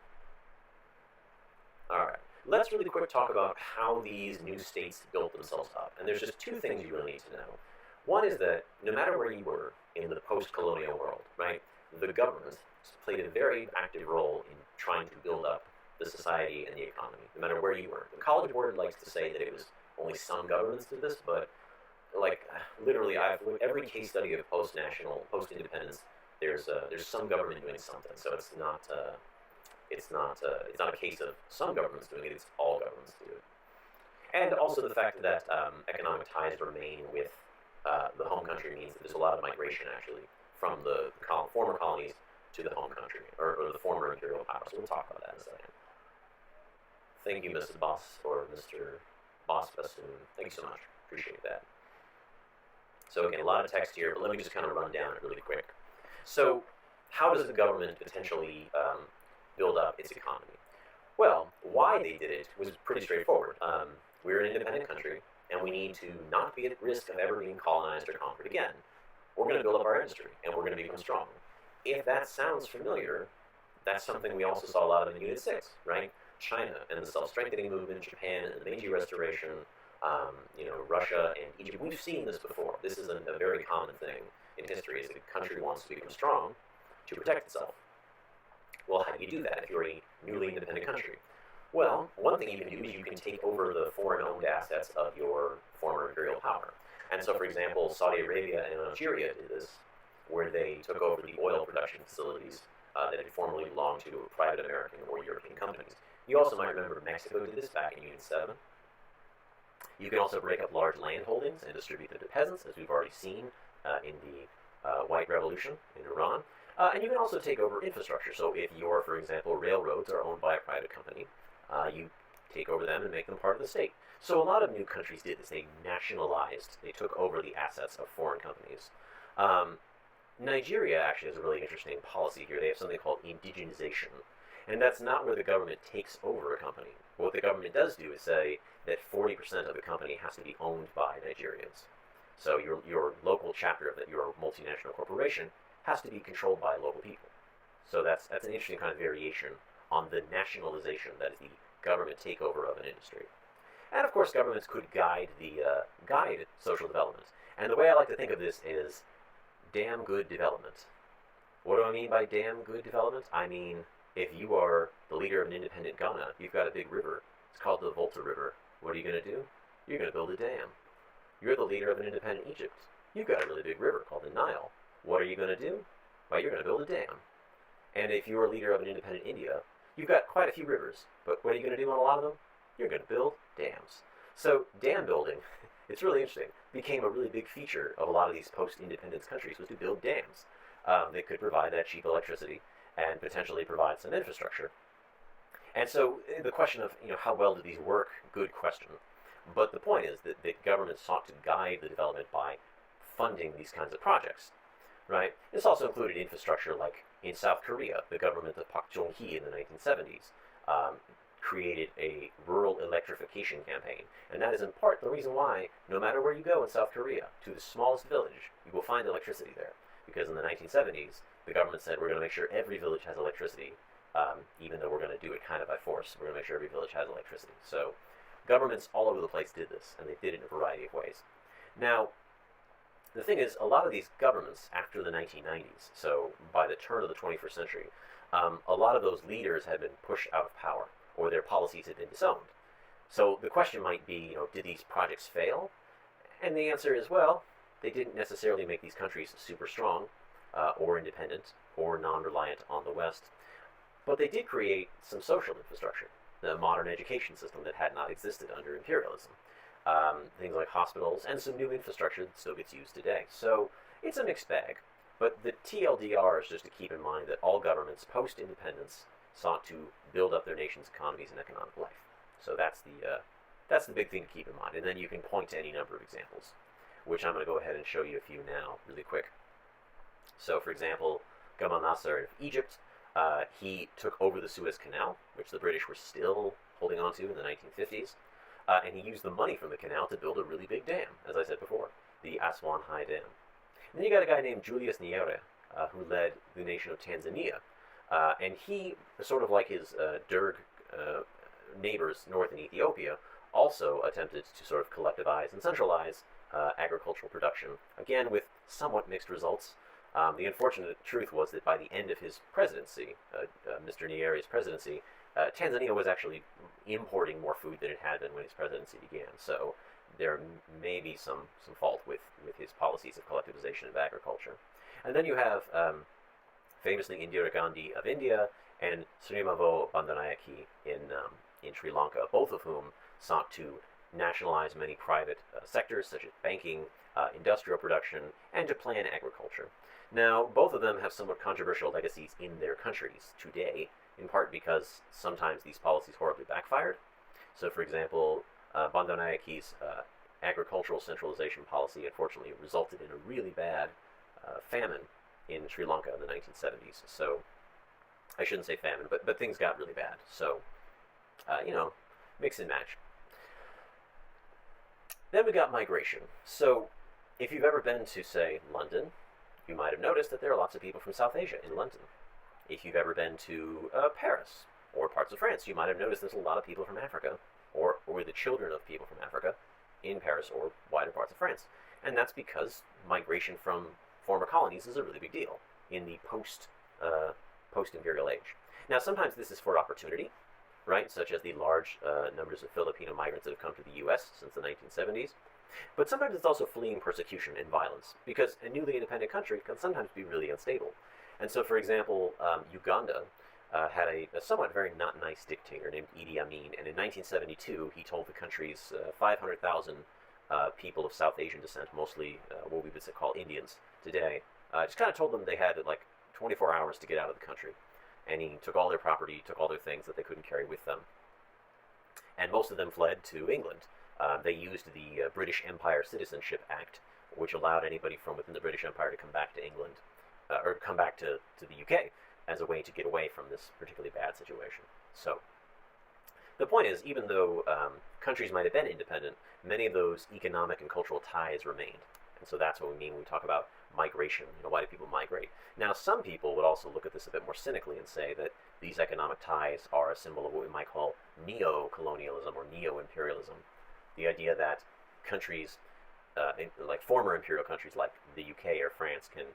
All right. Let's really quick talk about how these new states built themselves up. And there's just two things you really need to know. One is that no matter where you were in the post-colonial world, right, the government played a very active role in trying to build up the society and the economy, no matter where you were. The College Board likes to say that it was only some governments did this, but literally, every case study of post-independence, there's some government doing something. So it's not It's not a case of some governments doing it. It's all governments do it. And also the fact that economic ties remain with the home country means that there's a lot of migration actually from the former colonies to the home country, or the former imperial power. So we'll talk about that in a second. Thank you, Mr. Boss, or Mr. Boss Bassoon. Thank you so much. Appreciate that. So again, a lot of text here, but let me just kind of run down it really quick. So how does the government potentially build up its economy? Well, why they did it was pretty straightforward. We're an independent country, and we need to not be at risk of ever being colonized or conquered again. We're going to build up our industry, and we're going to become strong. If that sounds familiar, that's something we also saw a lot of in Unit 6, right? China and the self-strengthening movement, Japan and the Meiji Restoration, Russia and Egypt. We've seen this before. This is a very common thing in history, is that a country wants to become strong to protect itself. Well, how do you do that if you're a newly independent country? Well, one thing you can do is you can take over the foreign-owned assets of your former imperial power. And so, for example, Saudi Arabia and Algeria did this, where they took over the oil production facilities that had formerly belonged to private American or European companies. You also might remember Mexico did this back in Unit 7. You can also break up large land holdings and distribute them to peasants, as we've already seen in the White Revolution in Iran. And you can also take over infrastructure. So if your, for example, railroads are owned by a private company, you take over them and make them part of the state. So a lot of new countries did this. They nationalized, they took over the assets of foreign companies. Nigeria actually has a really interesting policy here. They have something called indigenization. And that's not where the government takes over a company. What the government does do is say that 40% of the company has to be owned by Nigerians. So your local chapter of your multinational corporation has to be controlled by local people. So that's an interesting kind of variation on the nationalization, that is the government takeover of an industry. And of course, governments could guide social development. And the way I like to think of this is damn good development. What do I mean by damn good development? I mean, if you are the leader of an independent Ghana, you've got a big river. It's called the Volta River. What are you going to do? You're going to build a dam. You're the leader of an independent Egypt. You've got a really big river called the Nile. What are you going to do? Well, you're going to build a dam. And if you're a leader of an independent India, you've got quite a few rivers. But what are you going to do on a lot of them? You're going to build dams. So dam building, it's really interesting, became a really big feature of a lot of these post-independence countries, was to build dams. They could provide that cheap electricity and potentially provide some infrastructure. And so the question of, how well do these work? Good question. But the point is that the government sought to guide the development by funding these kinds of projects, right? This also included infrastructure, like in South Korea, the government of Park Chung-hee in the 1970s created a rural electrification campaign. And that is in part the reason why, no matter where you go in South Korea, to the smallest village, you will find electricity there. Because in the 1970s, the government said, we're going to make sure every village has electricity, even though we're going to do it kind of by force. We're going to make sure every village has electricity. So governments all over the place did this, and they did it in a variety of ways. Now, the thing is, a lot of these governments, after the 1990s, so by the turn of the 21st century, a lot of those leaders had been pushed out of power, or their policies had been disowned. So the question might be, did these projects fail? And the answer is, well, they didn't necessarily make these countries super strong, or independent, or non-reliant on the West. But they did create some social infrastructure, the modern education system that had not existed under imperialism. Things like hospitals, and some new infrastructure that still gets used today. So it's a mixed bag. But the TLDR is just to keep in mind that all governments post-independence sought to build up their nation's economies and economic life. So that's the big thing to keep in mind. And then you can point to any number of examples, which I'm going to go ahead and show you a few now really quick. So, for example, Gamal Nasser of Egypt, he took over the Suez Canal, which the British were still holding on to in the 1950s, and he used the money from the canal to build a really big dam, as I said before, the Aswan High Dam. And then you got a guy named Julius Nyerere, who led the nation of Tanzania, and he, sort of like his Derg neighbors north in Ethiopia, also attempted to sort of collectivize and centralize agricultural production, again with somewhat mixed results. The unfortunate truth was that by the end of his presidency, Mr. Nyerere's presidency, Tanzania was actually importing more food than it had been when his presidency began. So there may be some fault with his policies of collectivization of agriculture. And then you have, famously, Indira Gandhi of India and Srimavo Bandaranaike in Sri Lanka, both of whom sought to nationalize many private sectors such as banking, industrial production, and to plan agriculture. Now, both of them have somewhat controversial legacies in their countries today, in part because sometimes these policies horribly backfired. So, for example, Bandanaike's agricultural centralization policy unfortunately resulted in a really bad famine in Sri Lanka in the 1970s. So, I shouldn't say famine, but things got really bad. So, mix and match. Then we got migration. So, if you've ever been to, say, London, you might have noticed that there are lots of people from South Asia in London. If you've ever been to Paris or parts of France, you might have noticed there's a lot of people from Africa, or the children of people from Africa in Paris or wider parts of France. And that's because migration from former colonies is a really big deal in the post-imperial age. Now, sometimes this is for opportunity, right, such as the large numbers of Filipino migrants that have come to the U.S. since the 1970s. But sometimes it's also fleeing persecution and violence, because a newly independent country can sometimes be really unstable. And so, for example, Uganda had a somewhat very not nice dictator named Idi Amin, and in 1972 he told the country's 500,000 people of South Asian descent, mostly what we would call Indians today, just kind of told them they had like 24 hours to get out of the country. And he took all their property, took all their things that they couldn't carry with them. And most of them fled to England. They used the British Empire Citizenship Act, which allowed anybody from within the British Empire to come back to England, or come back to the UK, as a way to get away from this particularly bad situation. So, the point is, even though countries might have been independent, many of those economic and cultural ties remained. And so that's what we mean when we talk about migration. Why do people migrate? Now, some people would also look at this a bit more cynically and say that these economic ties are a symbol of what we might call neo-colonialism or neo-imperialism. The idea that countries, like former imperial countries like the UK or France, can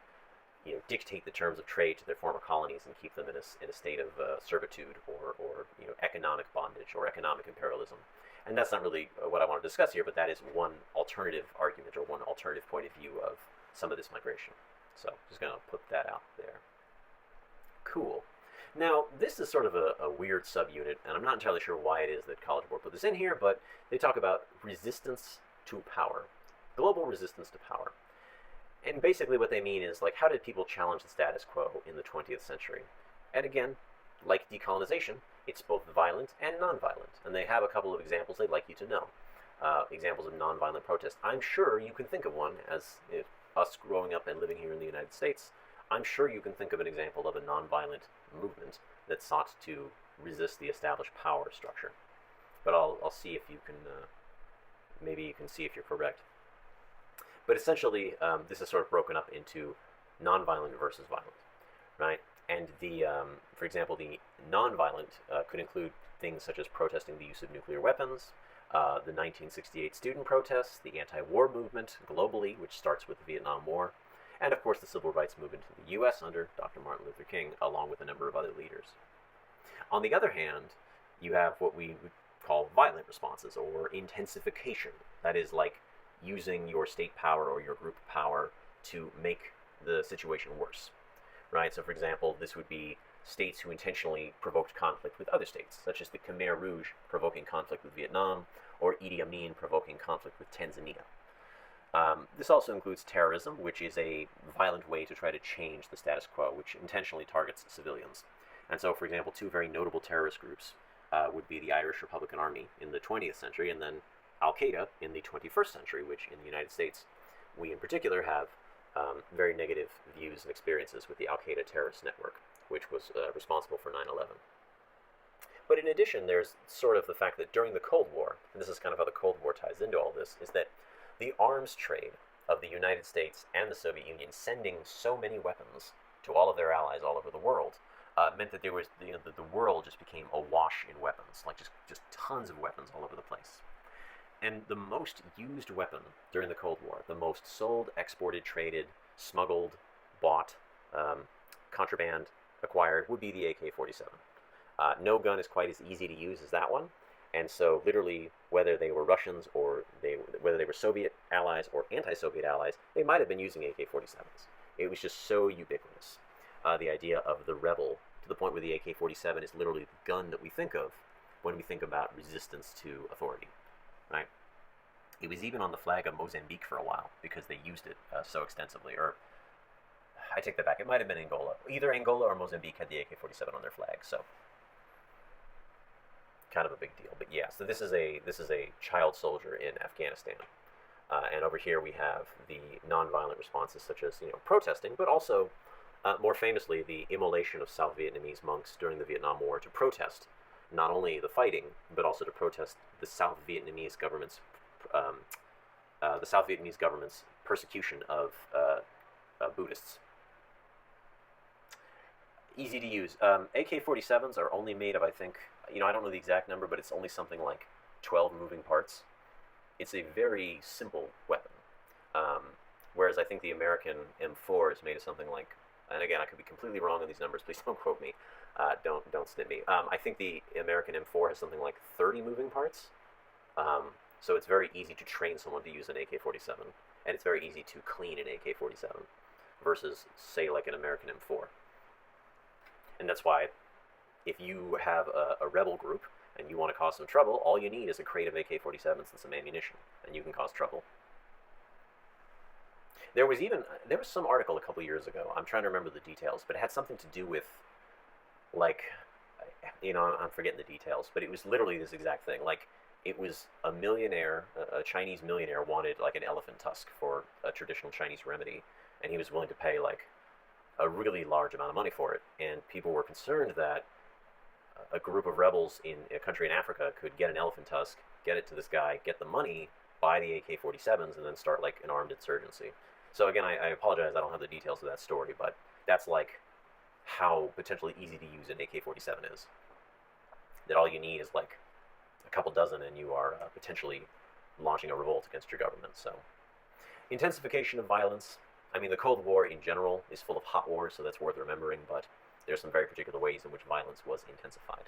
dictate the terms of trade to their former colonies and keep them in a state of servitude or economic bondage or economic imperialism. And that's not really what I want to discuss here, but that is one alternative argument or one alternative point of view of some of this migration. So just going to put that out there. Cool. Now, this is sort of a weird subunit, and I'm not entirely sure why it is that College Board put this in here, but they talk about resistance to power, global resistance to power. And basically what they mean is, like, how did people challenge the status quo in the 20th century? And again, like decolonization, it's both violent and nonviolent. And they have a couple of examples they'd like you to know. Examples of nonviolent protest. I'm sure you can think of one, as us growing up and living here in the United States, I'm sure you can think of an example of a nonviolent movement that sought to resist the established power structure. But I'll see if you can, maybe you can see if you're correct. But essentially, this is sort of broken up into nonviolent versus violent, right? And for example, the nonviolent could include things such as protesting the use of nuclear weapons, the 1968 student protests, the anti-war movement globally, which starts with the Vietnam War, and of course the civil rights movement in the U.S. under Dr. Martin Luther King, along with a number of other leaders. On the other hand, you have what we would call violent responses, or intensification. That is like using your state power or your group power to make the situation worse, right? So for example, this would be states who intentionally provoked conflict with other states, such as the Khmer Rouge provoking conflict with Vietnam, or Idi Amin provoking conflict with Tanzania. This also includes terrorism, which is a violent way to try to change the status quo, which intentionally targets civilians. And so, for example, two very notable terrorist groups would be the Irish Republican Army in the 20th century, and then Al-Qaeda in the 21st century, which in the United States, we in particular have very negative views and experiences with the Al-Qaeda terrorist network, which was responsible for 9/11. But in addition, there's sort of the fact that during the Cold War, and this is kind of how the Cold War ties into all this, is that the arms trade of the United States and the Soviet Union sending so many weapons to all of their allies all over the world meant that there was the world just became awash in weapons, like just tons of weapons all over the place. And the most used weapon during the Cold War, the most sold, exported, traded, smuggled, bought, contraband acquired, would be the AK-47. No gun is quite as easy to use as that one. And so literally, whether they were Russians or whether they were Soviet allies or anti-Soviet allies, they might have been using AK-47s. It was just so ubiquitous. The idea of the rebel to the point where the AK-47 is literally the gun that we think of when we think about resistance to authority, right? It was even on the flag of Mozambique for a while because they used it so extensively. Or I take that back. It might have been Angola. Either Angola or Mozambique had the AK-47 on their flag. So kind of a big deal. But yeah, so this is a child soldier in Afghanistan. And over here we have the nonviolent responses such as, protesting, but also, more famously, the immolation of South Vietnamese monks during the Vietnam War to protest not only the fighting, but also to protest the South Vietnamese government's persecution of Buddhists. Easy to use. AK-47s are only made of, I think, I don't know the exact number, but it's only something like 12 moving parts. It's a very simple weapon. Whereas I think the American M4 is made of something like, and again, I could be completely wrong on these numbers, please don't quote me, don't snip me. I think the American M4 has something like 30 moving parts. So it's very easy to train someone to use an AK-47, and it's very easy to clean an AK-47 versus, say, like an American M4. And that's why if you have a rebel group and you want to cause some trouble, all you need is a crate of AK-47s and some ammunition, and you can cause trouble. There was some article a couple years ago, I'm trying to remember the details, but it had something to do with, like, I'm forgetting the details, but it was literally this exact thing. Like, it was a millionaire, a Chinese millionaire wanted, like, an elephant tusk for a traditional Chinese remedy, and he was willing to pay, like, a really large amount of money for it, and people were concerned that a group of rebels in a country in Africa could get an elephant tusk, get it to this guy, get the money, buy the AK-47s, and then start, like, an armed insurgency. So again, I apologize, I don't have the details of that story, but that's, like, how potentially easy to use an AK-47 is. That all you need is, like, a couple dozen, and you are potentially launching a revolt against your government. So, intensification of violence. I mean, the Cold War in general is full of hot wars, so that's worth remembering, but there's some very particular ways in which violence was intensified.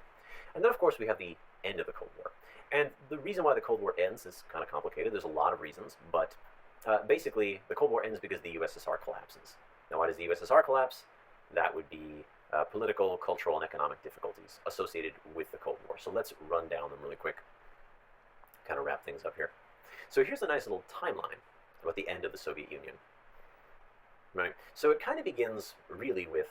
And then, of course, we have the end of the Cold War. And the reason why the Cold War ends is kind of complicated. There's a lot of reasons, but basically, the Cold War ends because the USSR collapses. Now, why does the USSR collapse? That would be political, cultural, and economic difficulties associated with the Cold War. So let's run down them really quick, kind of wrap things up here. So here's a nice little timeline about the end of the Soviet Union. Right. So it kind of begins really with,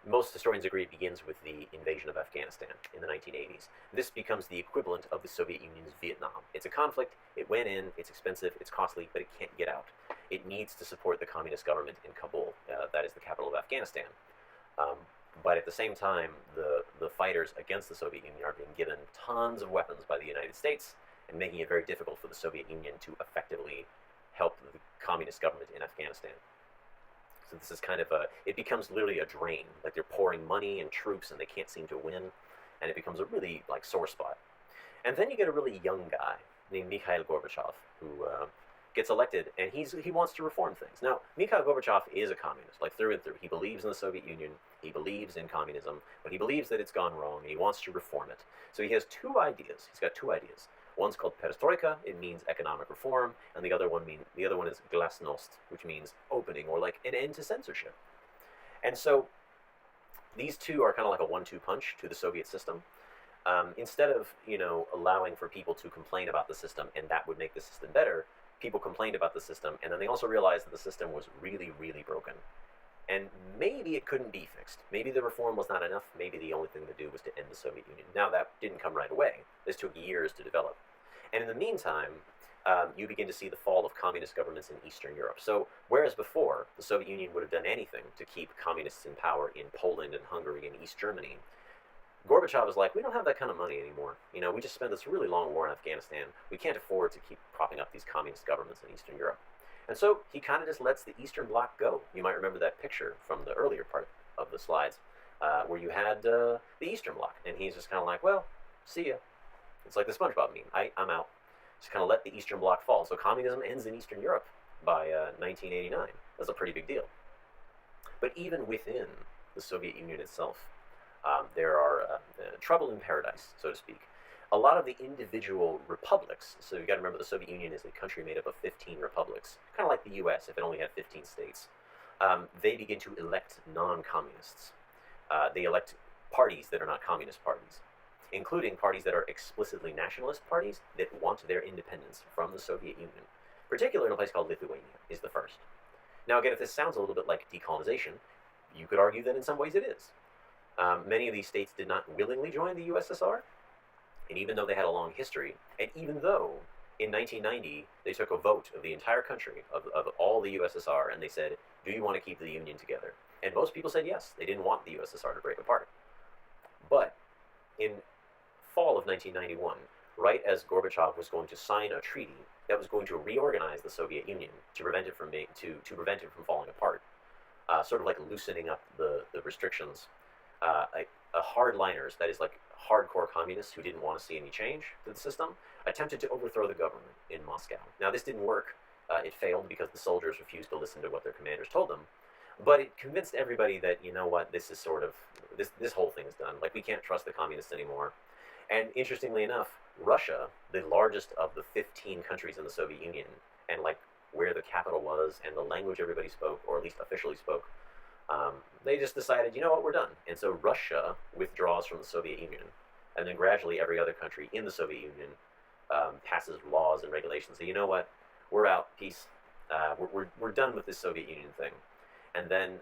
most historians agree it begins with the invasion of Afghanistan in the 1980s. This becomes the equivalent of the Soviet Union's Vietnam. It's a conflict, it went in, it's expensive, it's costly, but it can't get out. It needs to support the communist government in Kabul, that is the capital of Afghanistan. But at the same time, the fighters against the Soviet Union are being given tons of weapons by the United States and making it very difficult for the Soviet Union to effectively help the communist government in Afghanistan. So this is kind of it becomes literally a drain. Like they're pouring money and troops and they can't seem to win. And it becomes a really, like, sore spot. And then you get a really young guy named Mikhail Gorbachev who gets elected, and he wants to reform things. Now, Mikhail Gorbachev is a communist, like through and through. He believes in the Soviet Union, he believes in communism, but he believes that it's gone wrong, and he wants to reform it. So he has two ideas. He's got two ideas. One's called perestroika, it means economic reform, and the other one is glasnost, which means opening, or like an end to censorship. And so these two are kind of like a 1-2 punch to the Soviet system. Instead of, allowing for people to complain about the system and that would make the system better, people complained about the system, and then they also realized that the system was really, really broken. And maybe it couldn't be fixed. Maybe the reform was not enough. Maybe the only thing to do was to end the Soviet Union. Now, that didn't come right away. This took years to develop. And in the meantime, you begin to see the fall of communist governments in Eastern Europe. So, whereas before, the Soviet Union would have done anything to keep communists in power in Poland and Hungary and East Germany, Gorbachev was like, we don't have that kind of money anymore. We just spent this really long war in Afghanistan. We can't afford to keep propping up these communist governments in Eastern Europe. And so he kind of just lets the Eastern Bloc go. You might remember that picture from the earlier part of the slides where you had the Eastern Bloc. And he's just kind of like, well, see ya. It's like the SpongeBob meme. I'm out. Just kind of let the Eastern Bloc fall. So communism ends in Eastern Europe by 1989. That's a pretty big deal. But even within the Soviet Union itself, there are trouble in paradise, so to speak. A lot of the individual republics, so you've got to remember the Soviet Union is a country made up of 15 republics, kind of like the US if it only had 15 states. They begin to elect non-communists. they elect parties that are not communist parties, including parties that are explicitly nationalist parties that want their independence from the Soviet Union. Particularly in a place called Lithuania is the first. Now again, if this sounds a little bit like decolonization, you could argue that in some ways it is. Many of these states did not willingly join the USSR, and even though they had a long history, and even though in 1990 they took a vote of the entire country, of all the USSR, and they said, do you want to keep the Union together? And most people said yes, they didn't want the USSR to break apart. But in fall of 1991, right as Gorbachev was going to sign a treaty that was going to reorganize the Soviet Union to prevent it from falling apart, sort of like loosening up the restrictions, hardliners, that is like hardcore communists who didn't want to see any change to the system, attempted to overthrow the government in Moscow. Now this didn't work. It failed because the soldiers refused to listen to what their commanders told them. But it convinced everybody that, you know what, this is sort of, this whole thing is done. Like, we can't trust the communists anymore. And interestingly enough, Russia, the largest of the 15 countries in the Soviet Union, and like where the capital was and the language everybody spoke, or at least officially spoke, they just decided, you know what, we're done. And so Russia withdraws from the Soviet Union, and then gradually every other country in the Soviet Union passes laws and regulations. So you know what, we're out, peace. We're done with this Soviet Union thing. And then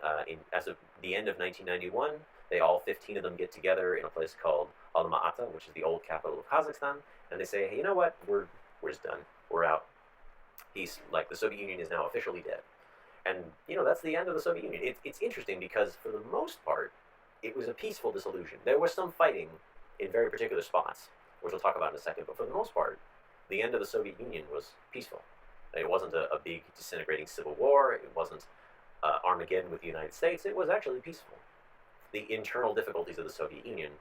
as of the end of 1991, they all 15 of them get together in a place called Alma-Ata, which is the old capital of Kazakhstan, and they say, hey, you know what, we're just done. We're out. Peace. Like, the Soviet Union is now officially dead. And, you know, that's the end of the Soviet Union. It's interesting because, for the most part, it was a peaceful dissolution. There was some fighting in very particular spots, which we'll talk about in a second, but for the most part, the end of the Soviet Union was peaceful. It wasn't a big disintegrating civil war. It wasn't Armageddon with the United States. It was actually peaceful. The internal difficulties of the Soviet Union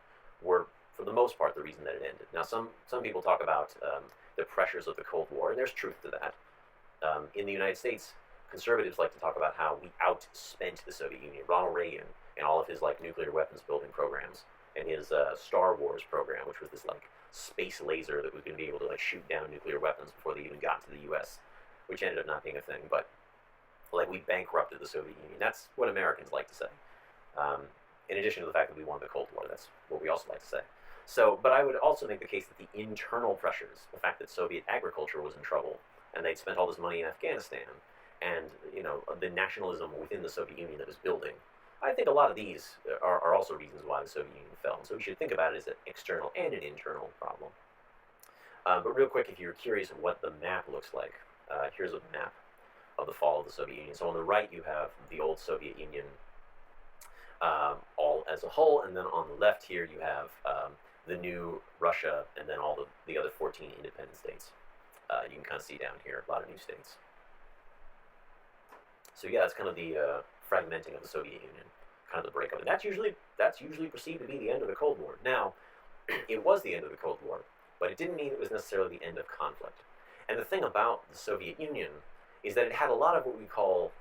were, for the most part, the reason that it ended. Now, some people talk about the pressures of the Cold War, and there's truth to that. In the United States, conservatives like to talk about how we outspent the Soviet Union. Ronald Reagan and all of his like nuclear weapons building programs, and his Star Wars program, which was this like space laser that was going to be able to like shoot down nuclear weapons before they even got to the U.S., which ended up not being a thing. But like, we bankrupted the Soviet Union. That's what Americans like to say. In addition to the fact that we won the Cold War, that's what we also like to say. So, but I would also make the case that the internal pressures, the fact that Soviet agriculture was in trouble, and they'd spent all this money in Afghanistan, and, you know, the nationalism within the Soviet Union that was building, I think a lot of these are also reasons why the Soviet Union fell. So we should think about it as an external and an internal problem. But real quick, if you're curious what the map looks like, here's a map of the fall of the Soviet Union. So on the right you have the old Soviet Union all as a whole, and then on the left here you have the new Russia, and then all the other 14 independent states. You can kind of see down here a lot of new states. So yeah, that's kind of the fragmenting of the Soviet Union, kind of the breakup, and that's usually perceived to be the end of the Cold War. Now, it was the end of the Cold War, but it didn't mean it was necessarily the end of conflict. And the thing about the Soviet Union is that it had a lot of what we call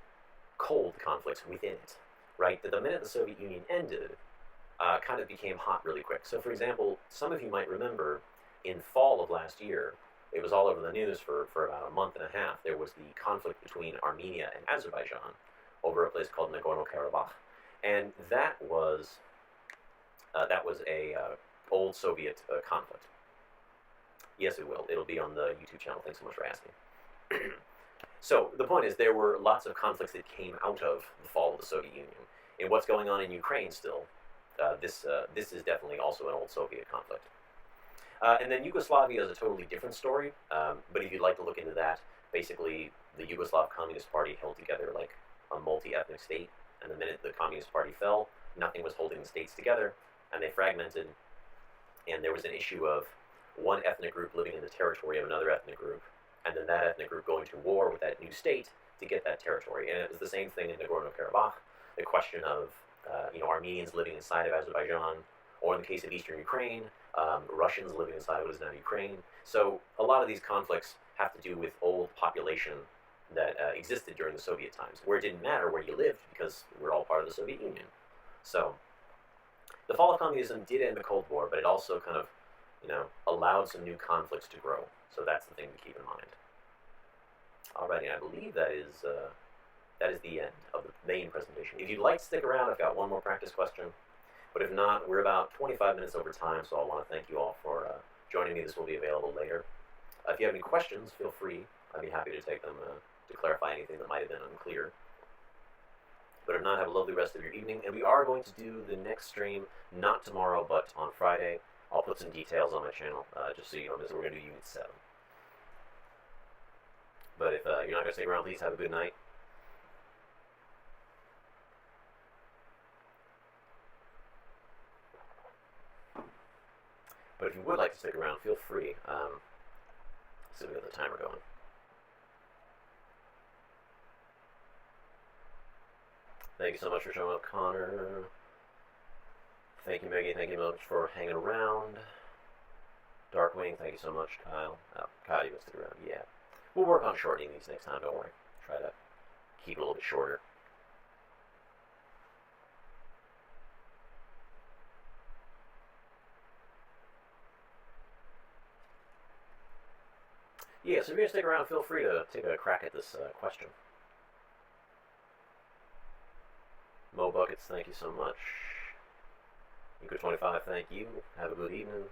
cold conflicts within it, right? That the minute the Soviet Union ended, kind of became hot really quick. So for example, some of you might remember in fall of last year, it was all over the news for about a month and a half, there was the conflict between Armenia and Azerbaijan over a place called Nagorno-Karabakh. And that was a old Soviet conflict. Yes, it will. It'll be on the YouTube channel. Thanks so much for asking. So the point is, there were lots of conflicts that came out of the fall of the Soviet Union. And what's going on in Ukraine still, this is definitely also an old Soviet conflict. And then Yugoslavia is a totally different story, but if you'd like to look into that, basically the Yugoslav Communist Party held together like a multi-ethnic state, and the minute the Communist Party fell, nothing was holding the states together, and they fragmented, and there was an issue of one ethnic group living in the territory of another ethnic group, and then that ethnic group going to war with that new state to get that territory. And it was the same thing in Nagorno-Karabakh, the question of Armenians living inside of Azerbaijan, or in the case of eastern Ukraine, Russians living inside what is now Ukraine. So a lot of these conflicts have to do with old population that existed during the Soviet times, where it didn't matter where you lived because we're all part of the Soviet Union. So the fall of communism did end the Cold War, but it also kind of, allowed some new conflicts to grow. So that's the thing to keep in mind. Alrighty, I believe that is the end of the main presentation. If you'd like to stick around, I've got one more practice question. But if not, we're about 25 minutes over time, so I want to thank you all for joining me. This will be available later. If you have any questions, feel free. I'd be happy to take them to clarify anything that might have been unclear. But if not, have a lovely rest of your evening. And we are going to do the next stream, not tomorrow, but on Friday. I'll put some details on my channel, just so you don't miss it. We're going to do Unit 7. But if you're not going to stay around, please have a good night. But if you would like to stick around, feel free. So we got the timer going. Thank you so much for showing up, Connor. Thank you, Maggie. Thank you so much for hanging around. Darkwing, thank you so much, Kyle. Oh, Kyle, you can stick around. Yeah. We'll work on shortening these next time, don't worry. Try to keep it a little bit shorter. Yeah, so if you're going to stick around, feel free to take a crack at this question. Mo Buckets, thank you so much. Nico25, thank you. Have a good evening.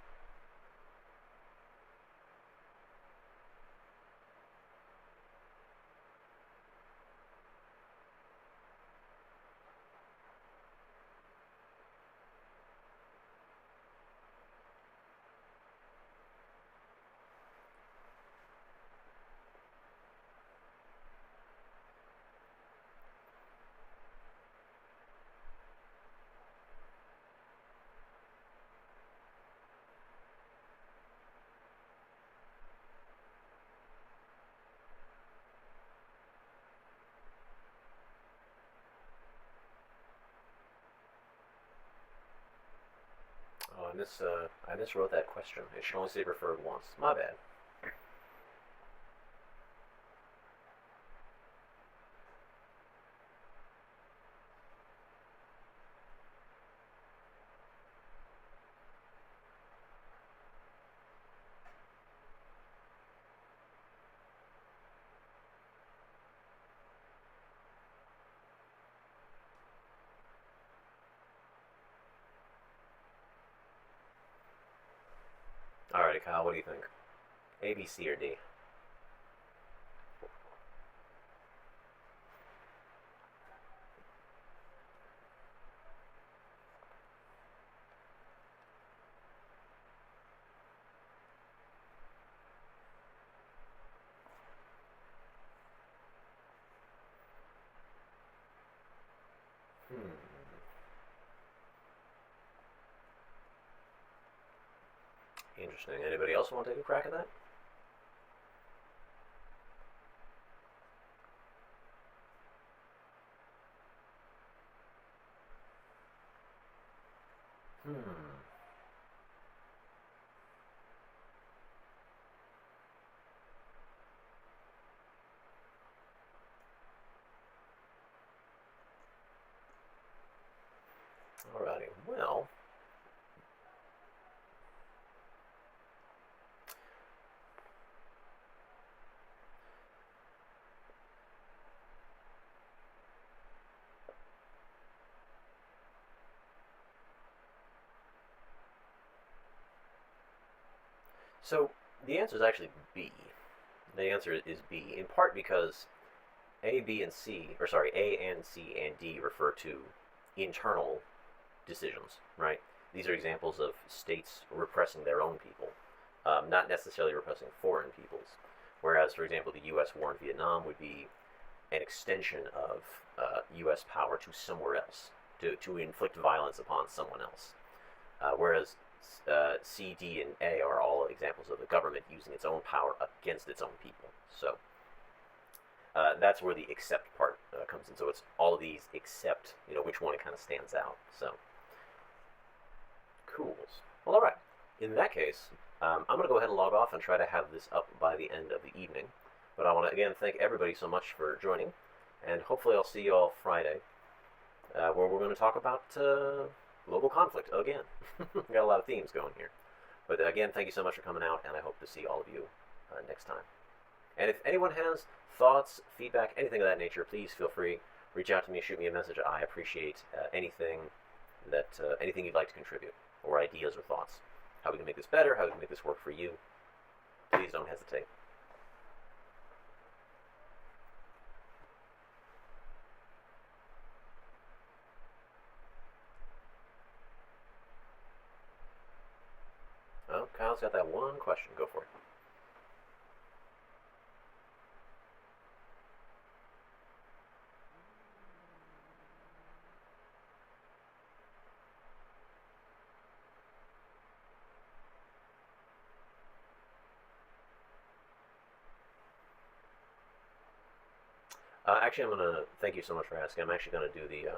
I miswrote that question. It should only say referred once. My bad. Alrighty, Kyle, what do you think? A, B, C, or D? Interesting. Anybody else want to take a crack at that? Alrighty, well... So, the answer is actually B. The answer is B, in part because A, B, and C, or sorry, A and C and D refer to internal decisions, right? These are examples of states repressing their own people, not necessarily repressing foreign peoples. Whereas, for example, the U.S. war in Vietnam would be an extension of U.S. power to somewhere else, to inflict violence upon someone else. Whereas C, D, and A are all examples of the government using its own power against its own people. So that's where the except part comes in. So it's all of these except, which one kind of stands out. So, cool. Well, all right. In that case, I'm going to go ahead and log off and try to have this up by the end of the evening. But I want to, again, thank everybody so much for joining. And hopefully I'll see you all Friday, where we're going to talk about global conflict again. We got a lot of themes going here. But again, thank you so much for coming out, and I hope to see all of you next time. And if anyone has thoughts, feedback, anything of that nature, please feel free. Reach out to me, shoot me a message. I appreciate anything that anything you'd like to contribute, or ideas or thoughts, how we can make this better, how we can make this work for you, please don't hesitate. Oh, Kyle's got that one question. Go for it. Actually, I'm gonna thank you so much for asking. I'm actually gonna do the.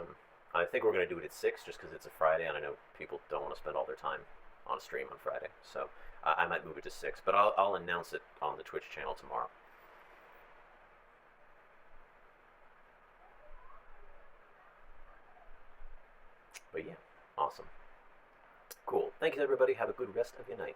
I think we're gonna do it at 6, just because it's a Friday, and I know people don't want to spend all their time on stream on Friday. So I might move it to 6, but I'll announce it on the Twitch channel tomorrow. But yeah, awesome, cool. Thank you, everybody. Have a good rest of your night.